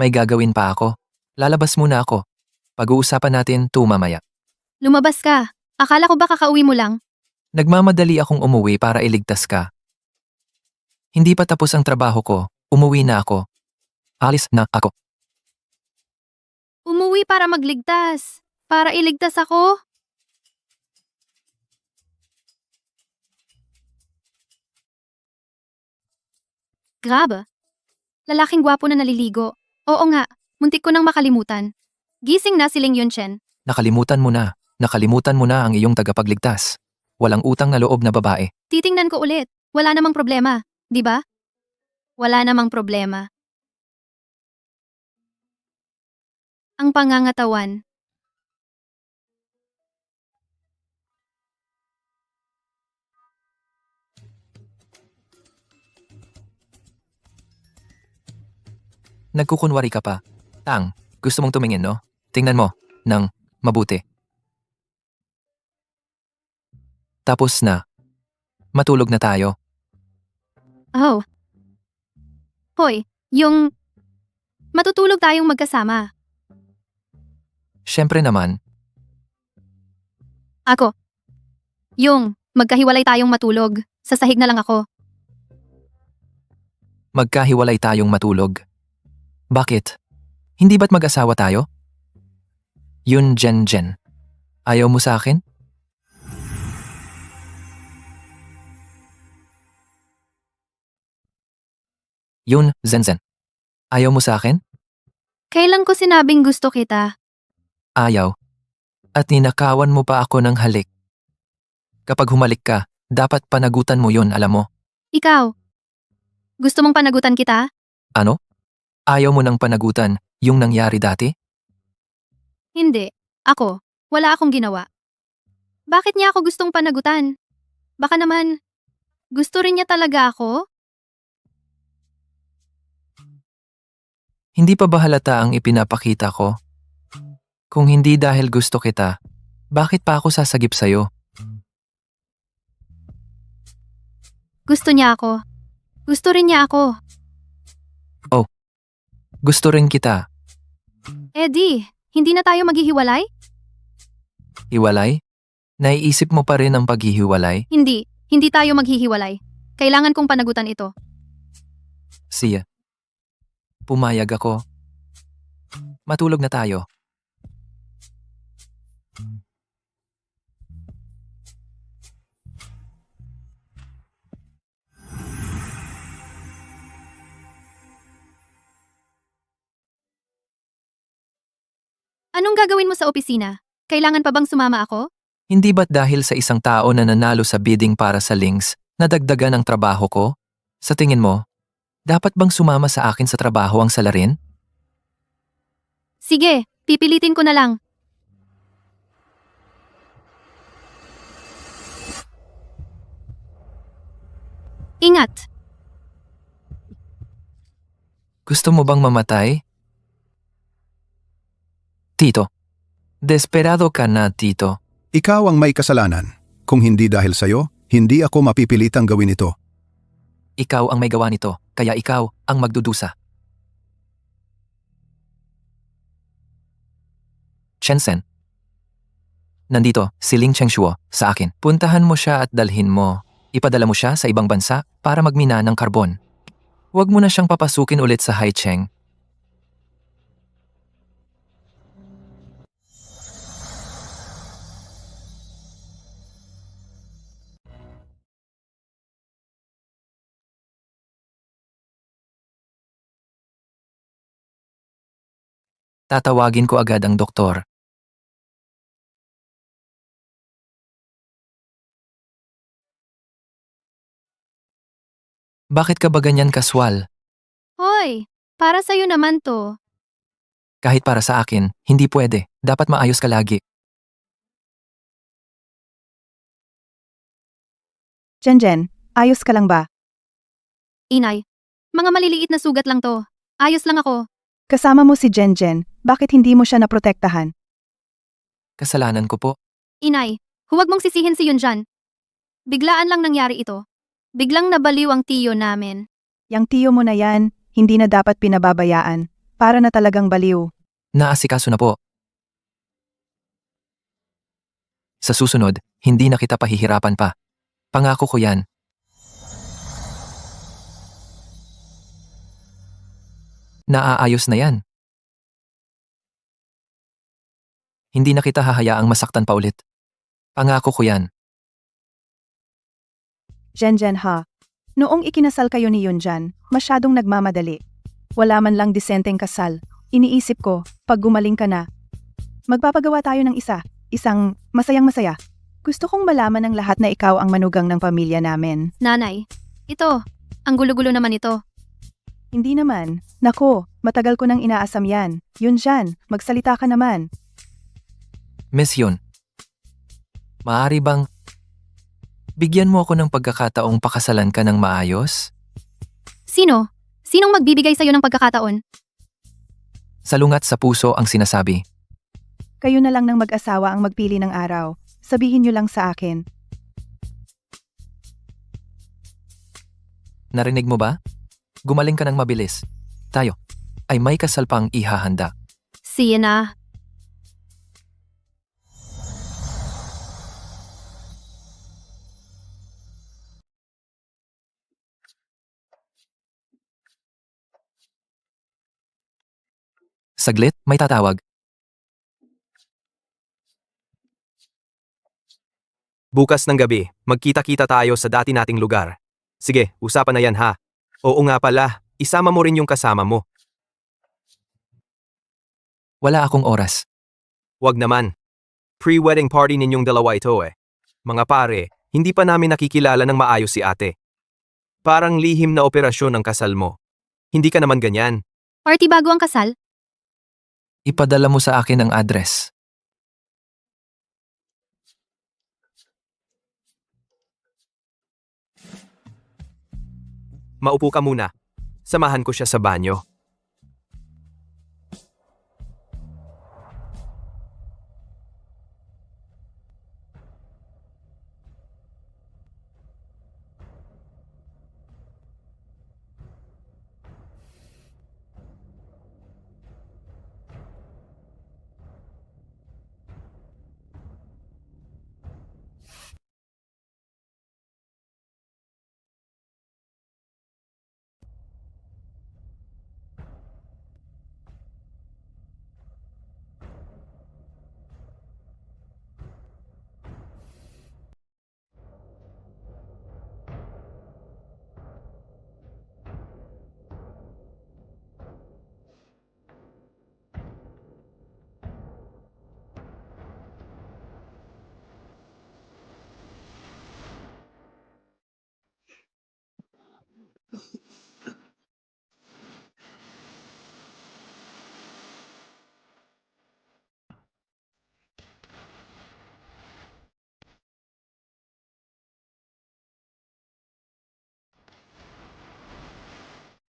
May gagawin pa ako. Lalabas muna ako. Pag-uusapan natin mamaya. Lumabas ka. Akala ko ba kakauwi mo lang? Nagmamadali akong umuwi para iligtas ka. Hindi pa tapos ang trabaho ko. Umuwi na ako. Alis na ako. Umuwi para magligtas. Para iligtas ako? Grabe. Lalaking gwapo na naliligo. Oo nga, muntik ko nang makalimutan. Gising na si Ling Yun Chen. Nakalimutan mo na. Nakalimutan mo na ang iyong tagapagligtas. Walang utang na loob na babae. Titingnan ko ulit. Wala namang problema, di ba? Wala namang problema. Ang pangangatawan. Nagkukunwari ka pa. Tang, gusto mong tumingin, no? Tingnan mo, ng mabuti. Tapos na. Matulog na tayo. Oh. Hoy, yung matutulog tayong magkasama. Siyempre naman, Ako. Yung magkahiwalay tayong matulog. Sa sahig na lang ako. magkahiwalay tayong matulog. Bakit? Hindi ba't mag-asawa tayo? Yun, Jen. Ayaw mo sa akin? Yun, Zen. Ayaw mo sa akin? Kailan ko sinabing gusto kita? Ayaw. At ninakawan mo pa ako ng halik. Kapag humalik ka, dapat panagutan mo yun, alam mo. Ikaw. Gusto mong panagutan kita? Ano? Ayaw mo ng panagutan, yung nangyari dati? Hindi. Ako. Wala akong ginawa. Bakit niya ako gustong panagutan? Baka naman, gusto rin niya talaga ako? Hindi pa ba halata ang ipinapakita ko? Kung hindi dahil gusto kita, bakit pa ako sasagip sa'yo? Gusto niya ako. Gusto rin niya ako. Gusto rin kita. Eddie, hindi na tayo maghihiwalay? Hiwalay? Naiisip mo pa rin ang paghihiwalay? Hindi. Hindi tayo maghihiwalay. Kailangan kong panagutan ito. Siya. Pumayag ako. Matulog na tayo. Anong gagawin mo sa opisina? Kailangan pa bang sumama ako? Hindi ba't dahil sa isang tao na nanalo sa bidding para sa links, nadagdagan ang trabaho ko? Sa tingin mo, dapat bang sumama sa akin sa trabaho ang salarin? Sige, pipilitin ko na lang. Ingat! Gusto mo bang mamatay? Tito. Desperado ka na, Tito. Ikaw ang may kasalanan. Kung hindi dahil sa'yo, hindi ako mapipilitang gawin ito. Ikaw ang may gawa nito, kaya ikaw ang magdudusa. Shenzhen. Nandito, si Ling Chengshuo, sa akin. Puntahan mo siya at dalhin mo. Ipadala mo siya sa ibang bansa para magmina ng karbon. Huwag mo na siyang papasukin ulit sa Haicheng. Tatawagin ko agad ang doktor. Bakit ka ba ganyan kaswal? Hoy, para sa'yo naman to. Kahit para sa akin, hindi pwede. Dapat maayos ka lagi. Jen, ayos ka lang ba? Inay, mga maliliit na sugat lang to. Ayos lang ako. Kasama mo si Jen, bakit hindi mo siya naprotektahan? Kasalanan ko po. Inay, huwag mong sisihin si Yunjan. Biglaan lang nangyari ito. Biglang nabaliw ang tiyo namin. Yang tiyo mo na yan, hindi na dapat pinababayaan. Para na talagang baliw. Naasikaso na po. Sa susunod, hindi na kita pahihirapan pa. Pangako ko yan. Naaayos na yan. Hindi na kita hahayaang masaktan pa ulit. Pangako ko yan. Jen ha. Noong ikinasal kayo ni Yunjan, masyadong nagmamadali. Wala man lang disenteng kasal. Iniisip ko, pag gumaling ka na, magpapagawa tayo ng isang masayang-masaya. Gusto kong malaman ng lahat na ikaw ang manugang ng pamilya namin. Nanay, ito, ang gulo-gulo naman ito. Hindi naman. Nako, matagal ko nang inaasam yan. Yunjan, magsalita ka naman. Miss Yun, maaari bang bigyan mo ako ng pagkakataong pakasalan ka ng maayos? Sino? Sinong magbibigay sa'yo ng pagkakataon? Salungat sa puso ang sinasabi. Kayo na lang ng mag-asawa ang magpili ng araw. Sabihin niyo lang sa akin. Narinig mo ba? Gumaling ka ng mabilis. Tayo ay may kasal pang ihahanda. Sige na. Saglit, may tatawag. Bukas ng gabi, magkita-kita tayo sa dati nating lugar. Sige, usapan na yan ha. Oo nga pala, isama mo rin yung kasama mo. Wala akong oras. Wag naman. Pre-wedding party ninyong dalawa ito eh. Mga pare, hindi pa namin nakikilala ng maayos si ate. Parang lihim na operasyon ang kasal mo. Hindi ka naman ganyan. Party bago ang kasal? Ipadala mo sa akin ang address. Maupo ka muna. Samahan ko siya sa banyo.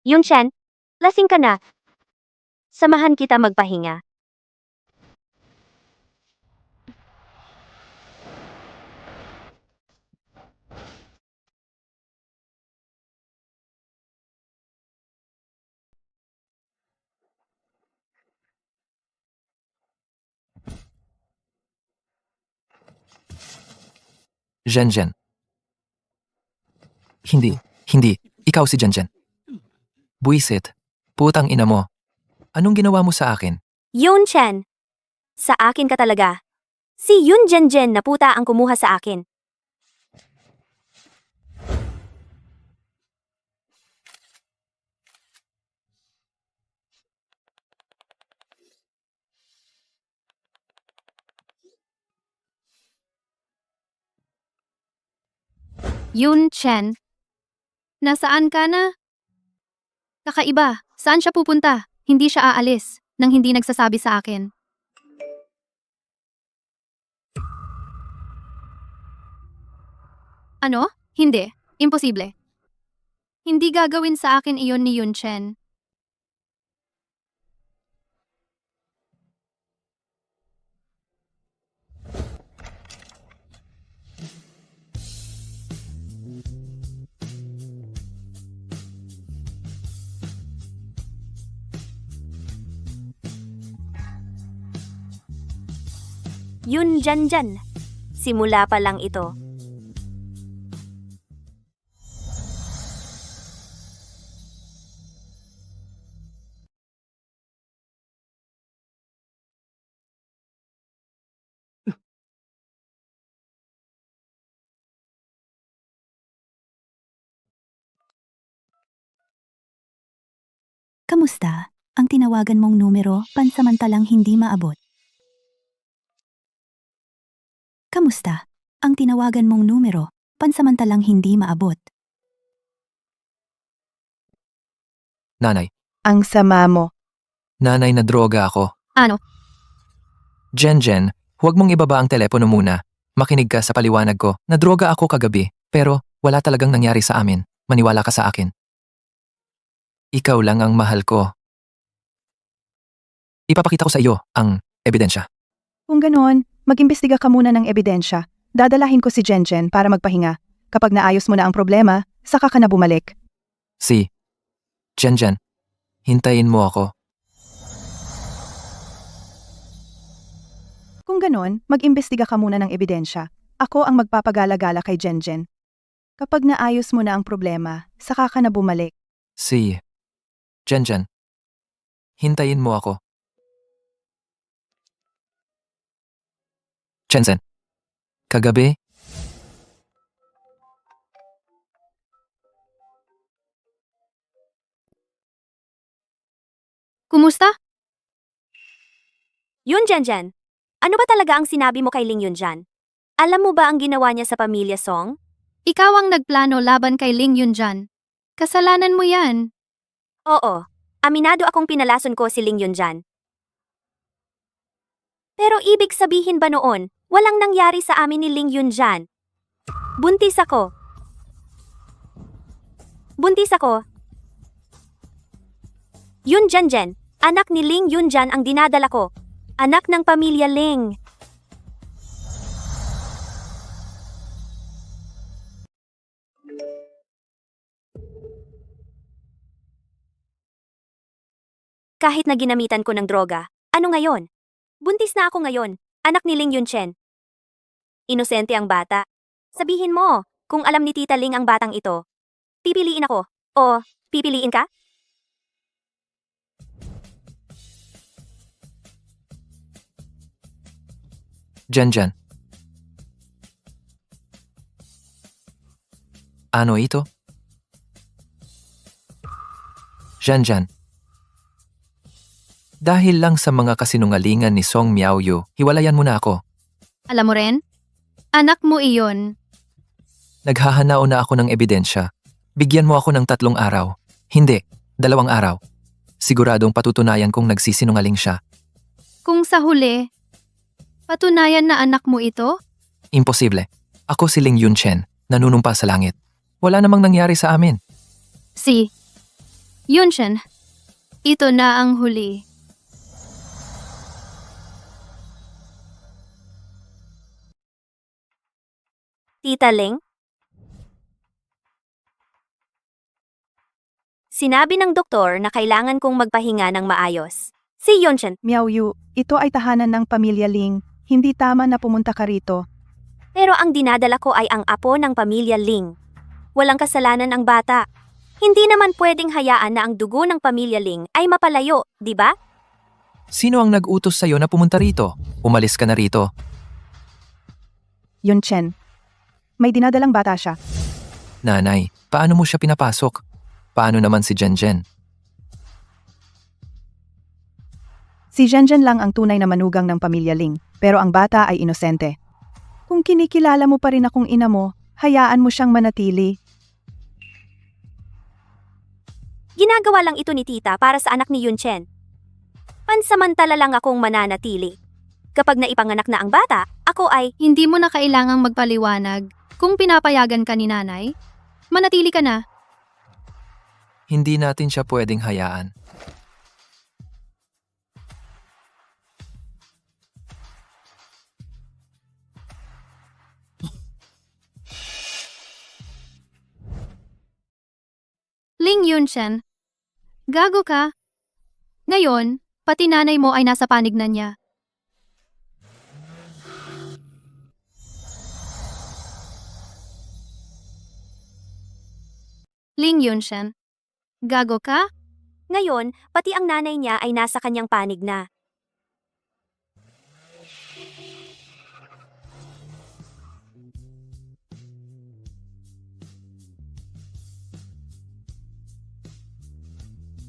Yunchen, lasing ka na. Samahan kita magpahinga. Zhenzhen. Hindi. Ikaw si Zhenzhen. Buisit. Putang ina mo. Anong ginawa mo sa akin? Yunchen, sa akin ka talaga. Si Yun Zhenzhen na puta ang kumuha sa akin. Yun Chen. Nasaan ka na? Kakaiba. Saan siya pupunta? Hindi siya aalis nang hindi nagsasabi sa akin. Ano? Hindi. Imposible. Hindi gagawin sa akin iyon ni Yun Chen. Yun Zhenzhen. Simula pa lang ito. Kamusta? Ang tinawagan mong numero pansamantalang hindi maabot. Kamusta? Ang tinawagan mong numero pansamantalang hindi maabot. Nanay. Ang sama mo. Nanay, nadroga ako. Ano? Jen, huwag mong ibaba ang telepono muna. Makinig ka sa paliwanag ko. Nadroga ako kagabi, pero wala talagang nangyari sa amin. Maniwala ka sa akin. Ikaw lang ang mahal ko. Ipapakita ko sa iyo ang ebidensya. Kung ganoon, mag-imbestiga ka muna ng ebidensya. Dadalahin ko si Jenjen para magpahinga. Kapag naayos mo na ang problema, saka ka na bumalik. Si Jen, hintayin mo ako. Kung ganoon, mag-imbestiga ka muna ng ebidensya. Ako ang magpapagala-gala kay Jenjen. Kapag naayos mo na ang problema, saka ka na bumalik. Si Jen, hintayin mo ako. Jensen, kagabi, Kumusta? Yun Jen. Ano ba talaga ang sinabi mo kay Ling Yunjan? Alam mo ba ang ginawa niya sa pamilya Song? Ikaw ang nagplano laban kay Ling Yunjan. Kasalanan mo yan. Oo, aminado akong pinalason ko si Ling Yunjan. Pero ibig sabihin ba noon, walang nangyari sa amin ni Ling Yunjan? Buntis ako. Yun Jen, anak ni Ling Yunjan ang dinadala ko. Anak ng pamilya Ling. Kahit na ginamitan ko ng droga, ano ngayon? Buntis na ako ngayon, anak ni Ling Yunchen. Inosente ang bata. Sabihin mo, kung alam ni Tita Ling ang batang ito, pipiliin ako. O, pipiliin ka? Jen. Ano ito? Jen. Dahil lang sa mga kasinungalingan ni Song Miaoyu, hiwalayan mo na ako. Alam mo rin? Anak mo iyon. Naghahanao na ako ng ebidensya. Bigyan mo ako ng 3 araw. Hindi, 2 araw. Siguradong patutunayan kong nagsisinungaling siya. Kung sa huli, patunayan na anak mo ito? Imposible. Ako si Ling Yunchen, nanunumpa sa langit. Wala namang nangyari sa amin. Si Yunshen, ito na ang huli. Tita Ling? Sinabi ng doktor na kailangan kong magpahinga ng maayos. Si Yunchen, Miaoyu, ito ay tahanan ng pamilya Ling. Hindi tama na pumunta ka rito. pero ang dinadala ko ay ang apo ng pamilya Ling. Walang kasalanan ang bata. Hindi naman pwedeng hayaan na ang dugo ng pamilya Ling ay mapalayo, di ba? Sino ang nag-utos sa'yo na pumunta rito? Umalis ka na rito. Yunchen, may dinadalang bata siya. Nanay, paano mo siya pinapasok? Paano naman si Jen? Si Jenjen lang ang tunay na manugang ng pamilya Ling, pero ang bata ay inosente. Kung kinikilala mo pa rin akong ina mo, hayaan mo siyang manatili. Ginagawa lang ito ni tita para sa anak ni Yunchen. Pansamantala lang akong mananatili. Kapag naipanganak na ang bata, ako ay Hindi mo na kailangang magpaliwanag. Kung pinapayagan ka ni nanay, manatili ka na. Hindi natin siya pwedeng hayaan. Ling Yunshen, gago ka. Ngayon, pati nanay mo ay nasa panig na niya. Ling Yunshen, gago ka? ngayon, pati ang nanay niya ay nasa kanyang panig na.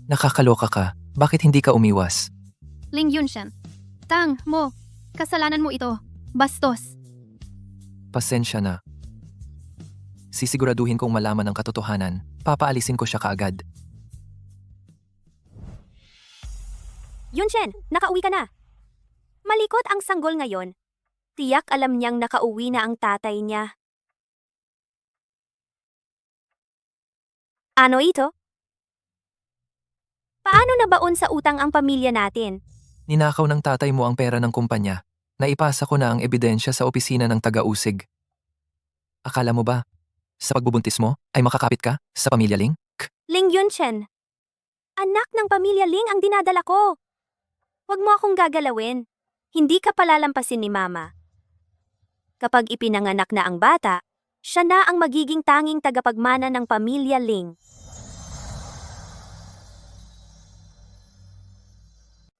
Nakakaloka ka. Bakit hindi ka umiwas? Ling Yunshen, tang mo, kasalanan mo ito. Bastos. Pasensya na. Sisiguraduhin kong malaman ang katotohanan. Papaalisin ko siya kaagad. Yunchen, nakauwi ka na. Malikot ang sanggol ngayon. Tiyak alam niyang nakauwi na ang tatay niya. Ano ito? Paano nabaon sa utang ang pamilya natin? Ninakaw ng tatay mo ang pera ng kumpanya. Naipasa ko na ang ebidensya sa opisina ng taga-usig. Akala mo ba, sa pagbubuntis mo, ay makakapit ka sa pamilya Ling? Ling Yunchen. Anak ng pamilya Ling ang dinadala ko. Huwag mo akong gagalawin. Hindi ka palalampasin ni Mama. Kapag ipinanganak na ang bata, siya na ang magiging tanging tagapagmana ng pamilya Ling.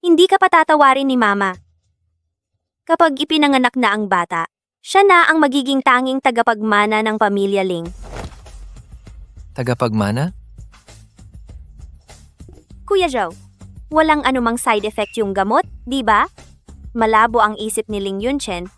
Hindi ka patatawarin ni Mama. Kapag ipinanganak na ang bata, siya na ang magiging tanging tagapagmana ng pamilya Ling. Tagapagmana? Kuya Zhou, walang anumang side effect yung gamot, di ba? Malabo ang isip ni Ling Yunchen.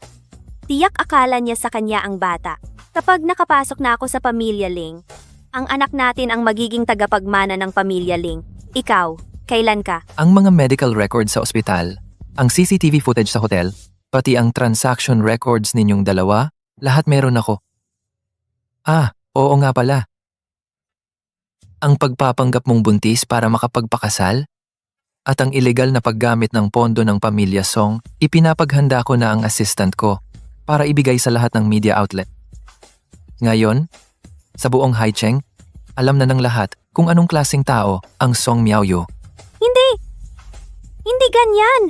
Tiyak akala niya sa kanya ang bata. Kapag nakapasok na ako sa pamilya Ling, ang anak natin ang magiging tagapagmana ng pamilya Ling. Ikaw, kailan ka? Ang mga medical records sa ospital, ang CCTV footage sa hotel, pati ang transaction records ninyong dalawa, lahat meron ako. Ah, oo nga pala. Ang pagpapanggap mong buntis para makapagpakasal? At ang ilegal na paggamit ng pondo ng pamilya Song, ipinapaghanda ko na ang assistant ko para ibigay sa lahat ng media outlet. Ngayon, sa buong Haicheng, alam na ng lahat kung anong klaseng tao ang Song Miaoyu. Hindi! Hindi ganyan!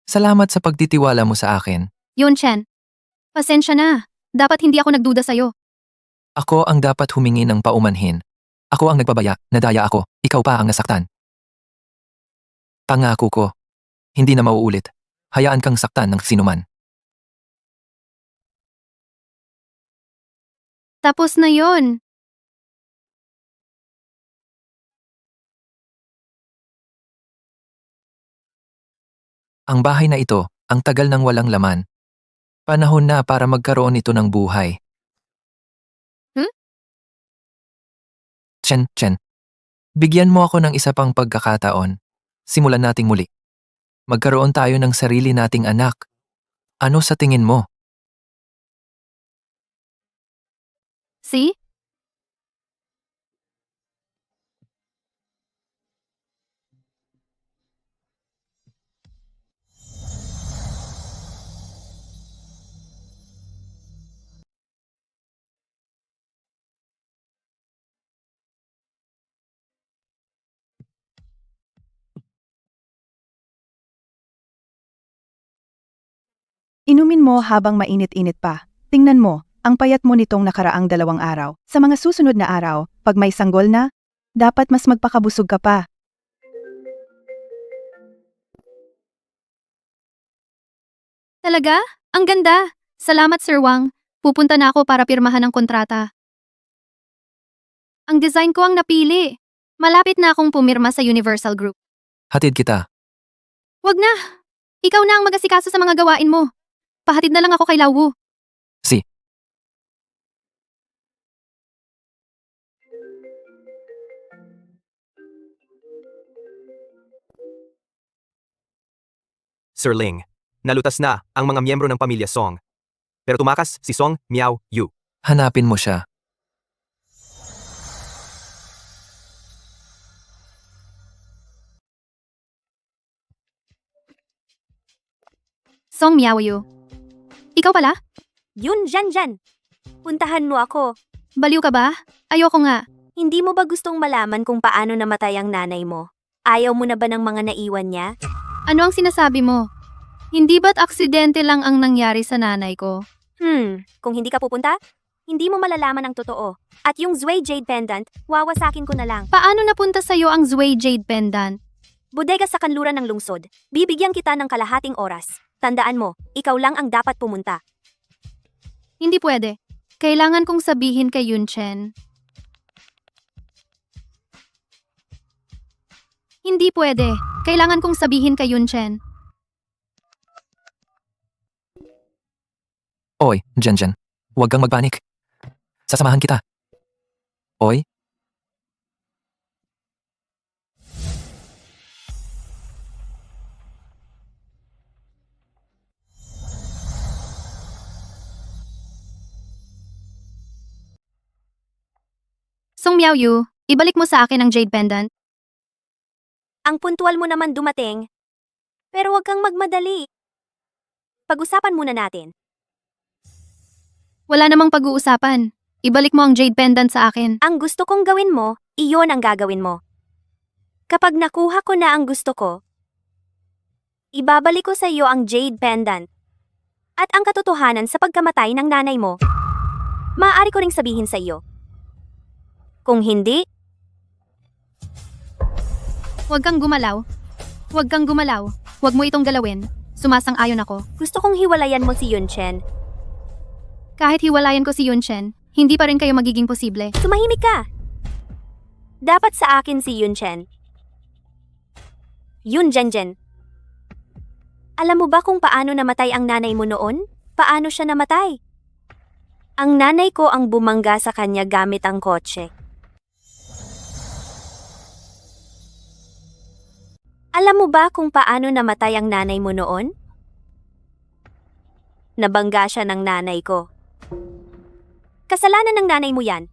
Salamat sa pagtitiwala mo sa akin. Yunchen, pasensya na. Dapat hindi ako nagduda sa'yo. Ako ang dapat humingi ng paumanhin. Ako ang nagpabaya, nadaya ako, ikaw pa ang nasaktan. Pangako ko, hindi na mauulit. Hayaan kang saktan ng sinuman. Tapos na yon. Ang bahay na ito, ang tagal ng walang laman. Panahon na para magkaroon ito ng buhay. Chen, bigyan mo ako ng isa pang pagkakataon. Simulan nating muli. Magkaroon tayo ng sarili nating anak. Ano sa tingin mo? See? Inumin mo habang mainit-init pa. Tingnan mo, ang payat mo nitong nakaraang 2 araw. Sa mga susunod na araw, pag may sanggol na, dapat mas magpakabusog ka pa. Talaga? Ang ganda! Salamat Sir Wang. Pupunta na ako para pirmahan ang kontrata. Ang design ko ang napili. Malapit na akong pumirma sa Universal Group. Hatid kita. Wag na! Ikaw na ang mag-asikaso sa mga gawain mo. Pahatid na lang ako kay Lauwu. Si. Sir Ling, nalutas na ang mga miyembro ng pamilya Song. Pero tumakas si Song Miaoyu. Hanapin mo siya. Song Miaoyu. Ikaw pala? Yun, Jan. Puntahan mo ako. Baliw ka ba? Ayoko nga. Hindi mo ba gustong malaman kung paano namatay ang nanay mo? Ayaw mo na ba ng mga naiwan niya? Ano ang sinasabi mo? Hindi ba't aksidente lang ang nangyari sa nanay ko? Kung hindi ka pupunta, hindi mo malalaman ang totoo. At yung Zway Jade Pendant, wawasakin ko na lang. Paano napunta sa'yo ang Zway Jade Pendant? Bodega sa kanluran ng lungsod. Bibigyan kita ng kalahating oras. Tandaan mo, ikaw lang ang dapat pumunta. Hindi pwede. Kailangan kong sabihin kay Yunchen. Hindi pwede. Kailangan kong sabihin kay Yunchen. Oy, Jen. Huwag kang magpanik. Sasamahan kita. Oy, Song Miaoyu, ibalik mo sa akin ang jade pendant. Ang puntual mo naman dumating. Pero huwag kang magmadali. Pag-usapan muna natin. Wala namang pag-uusapan. Ibalik mo ang jade pendant sa akin. Ang gusto kong gawin mo, iyon ang gagawin mo. Kapag nakuha ko na ang gusto ko, ibabalik ko sa iyo ang jade pendant. At ang katotohanan sa pagkamatay ng nanay mo. Maaari ko ring sabihin sa iyo. Kung hindi, Huwag kang gumalaw. Huwag kang gumalaw. Huwag mo itong galawin. Sumasang-ayon ako. gusto kong hiwalayan mo si Yunchen. Kahit hiwalayan ko si Yunchen, hindi pa rin kayo magiging posible. Tumahimik ka. Dapat sa akin si Yunchen. Yun Jen. Alam mo ba kung paano namatay ang nanay mo noon? Paano siya namatay? Ang nanay ko ang bumangga sa kanya gamit ang kotse. Alam mo ba kung paano namatay ang nanay mo noon? Nabangga siya ng nanay ko. Kasalanan ng nanay mo yan.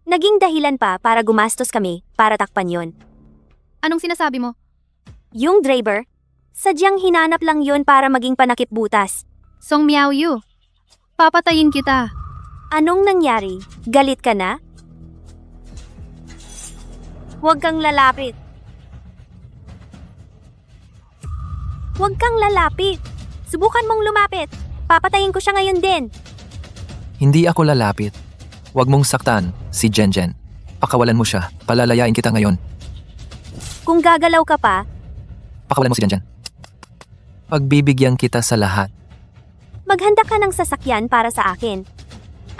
Naging dahilan pa para gumastos kami para takpan yon. Anong sinasabi mo? Yung driver, sadyang hinanap lang yon para maging panakip butas. Song Miaoyu, papatayin kita. Anong nangyari? Galit ka na? Huwag kang lalapit. Huwag kang lalapit. Subukan mong lumapit. Papatayin ko siya ngayon din. hindi ako lalapit. Huwag mong saktan, si Jen. Pakawalan mo siya. Palalayain kita ngayon. Kung gagalaw ka pa, Pakawalan mo si Jen. Pagbibigyan kita sa lahat. maghanda ka ng sasakyan para sa akin.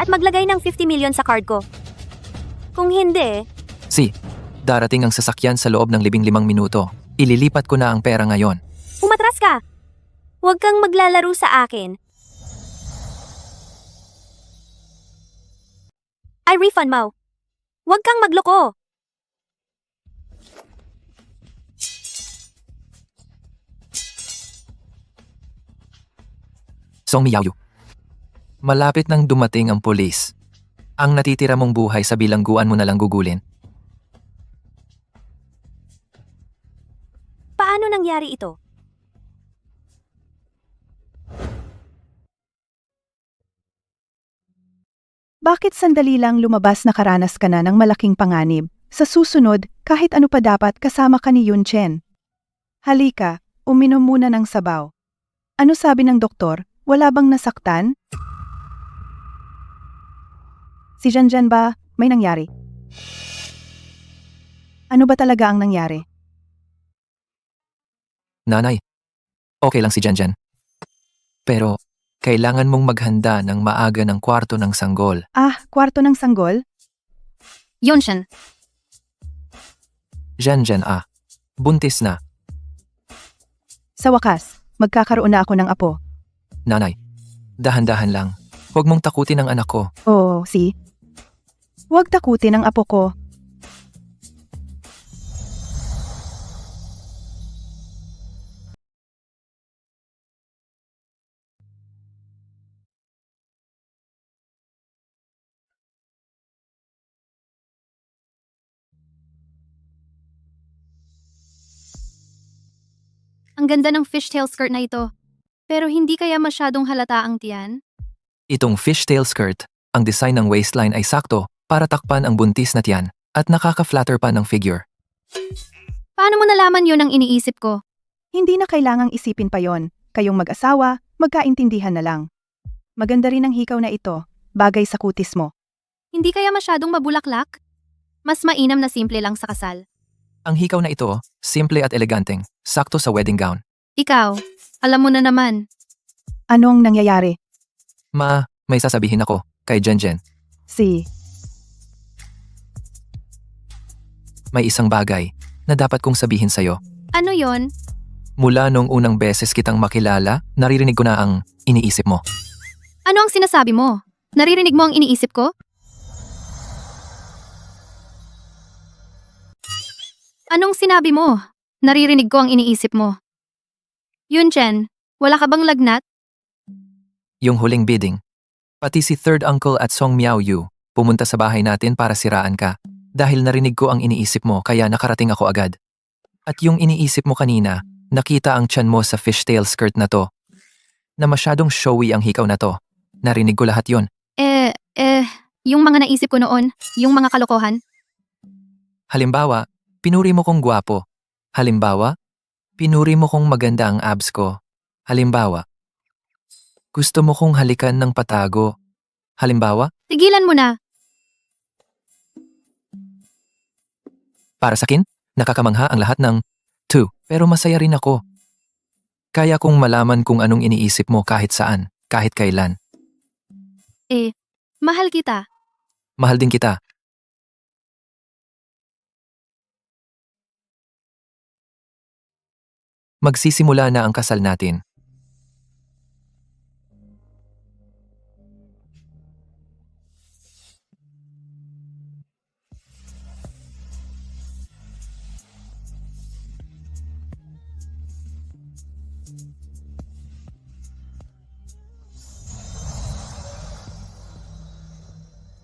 At maglagay ng 50 million sa card ko. Kung hindi, Si, darating ang sasakyan sa loob ng 15 minuto. Ililipat ko na ang pera ngayon. umatras ka. Huwag kang maglalaro sa akin. I refund mo. Huwag kang magloko. Song Miaoyu. Malapit nang dumating ang pulis. Ang natitira mong buhay sa bilangguan mo na lang gugulin. Paano nangyari ito? Bakit sandali lang lumabas nakaranas ka na ng malaking panganib? Sa susunod, kahit ano pa dapat kasama ka ni Yunchen. Halika, uminom muna ng sabaw. Ano sabi ng doktor? Wala bang nasaktan? Si Jen ba? May nangyari? Ano ba talaga ang nangyari? Nanay, okay lang si Jen. Pero, kailangan mong maghanda ng maaga ng kwarto ng sanggol. Ah, kwarto ng sanggol? Yunchen, Jen, buntis na. Sa wakas, magkakaroon na ako ng apo. Nanay, dahan-dahan lang. Huwag mong takutin ang anak ko. Oo, si. Huwag takutin ang apo ko. ang ganda ng fishtail skirt na ito. Pero hindi kaya masyadong halata ang tiyan? Itong fishtail skirt, ang design ng waistline ay sakto para takpan ang buntis na tiyan at nakaka-flatter pa ng figure. Paano mo nalaman yun ang iniisip ko? Hindi na kailangang isipin pa yon. Kayong mag-asawa, magkaintindihan na lang. Maganda rin ang hikaw na ito, bagay sa kutis mo. Hindi kaya masyadong mabulaklak? Mas mainam na simple lang sa kasal. Ang hikaw na ito, simple at eleganteng, sakto sa wedding gown. Ikaw, alam mo na naman. Anong nangyayari? May sasabihin ako kay Jen. Si. May isang bagay na dapat kong sabihin sa'yo. Ano yon? Mula nung unang beses kitang makilala, naririnig ko na ang iniisip mo. Ano ang sinasabi mo? Naririnig mo ang iniisip ko? Anong sinabi mo? Naririnig ko ang iniisip mo. Yunchen, wala ka bang lagnat? Yung huling bidding. Pati si third uncle at Song Miaoyu, pumunta sa bahay natin para siraan ka. Dahil narinig ko ang iniisip mo kaya nakarating ako agad. At yung iniisip mo kanina, nakita ang tiyan mo sa fishtail skirt na to. Na masyadong showy ang hikaw na to. Narinig ko lahat yon. Yung mga naisip ko noon, yung mga kalokohan. Halimbawa, pinuri mo kong gwapo. Halimbawa, pinuri mo kong maganda ang abs ko. Halimbawa, gusto mo kong halikan ng patago. Halimbawa, Tigilan mo na. para sakin, nakakamangha ang lahat ng 2, pero masaya rin ako. Kaya kong malaman kung anong iniisip mo kahit saan, kahit kailan. Mahal kita. Mahal din kita. Magsisimula na ang kasal natin.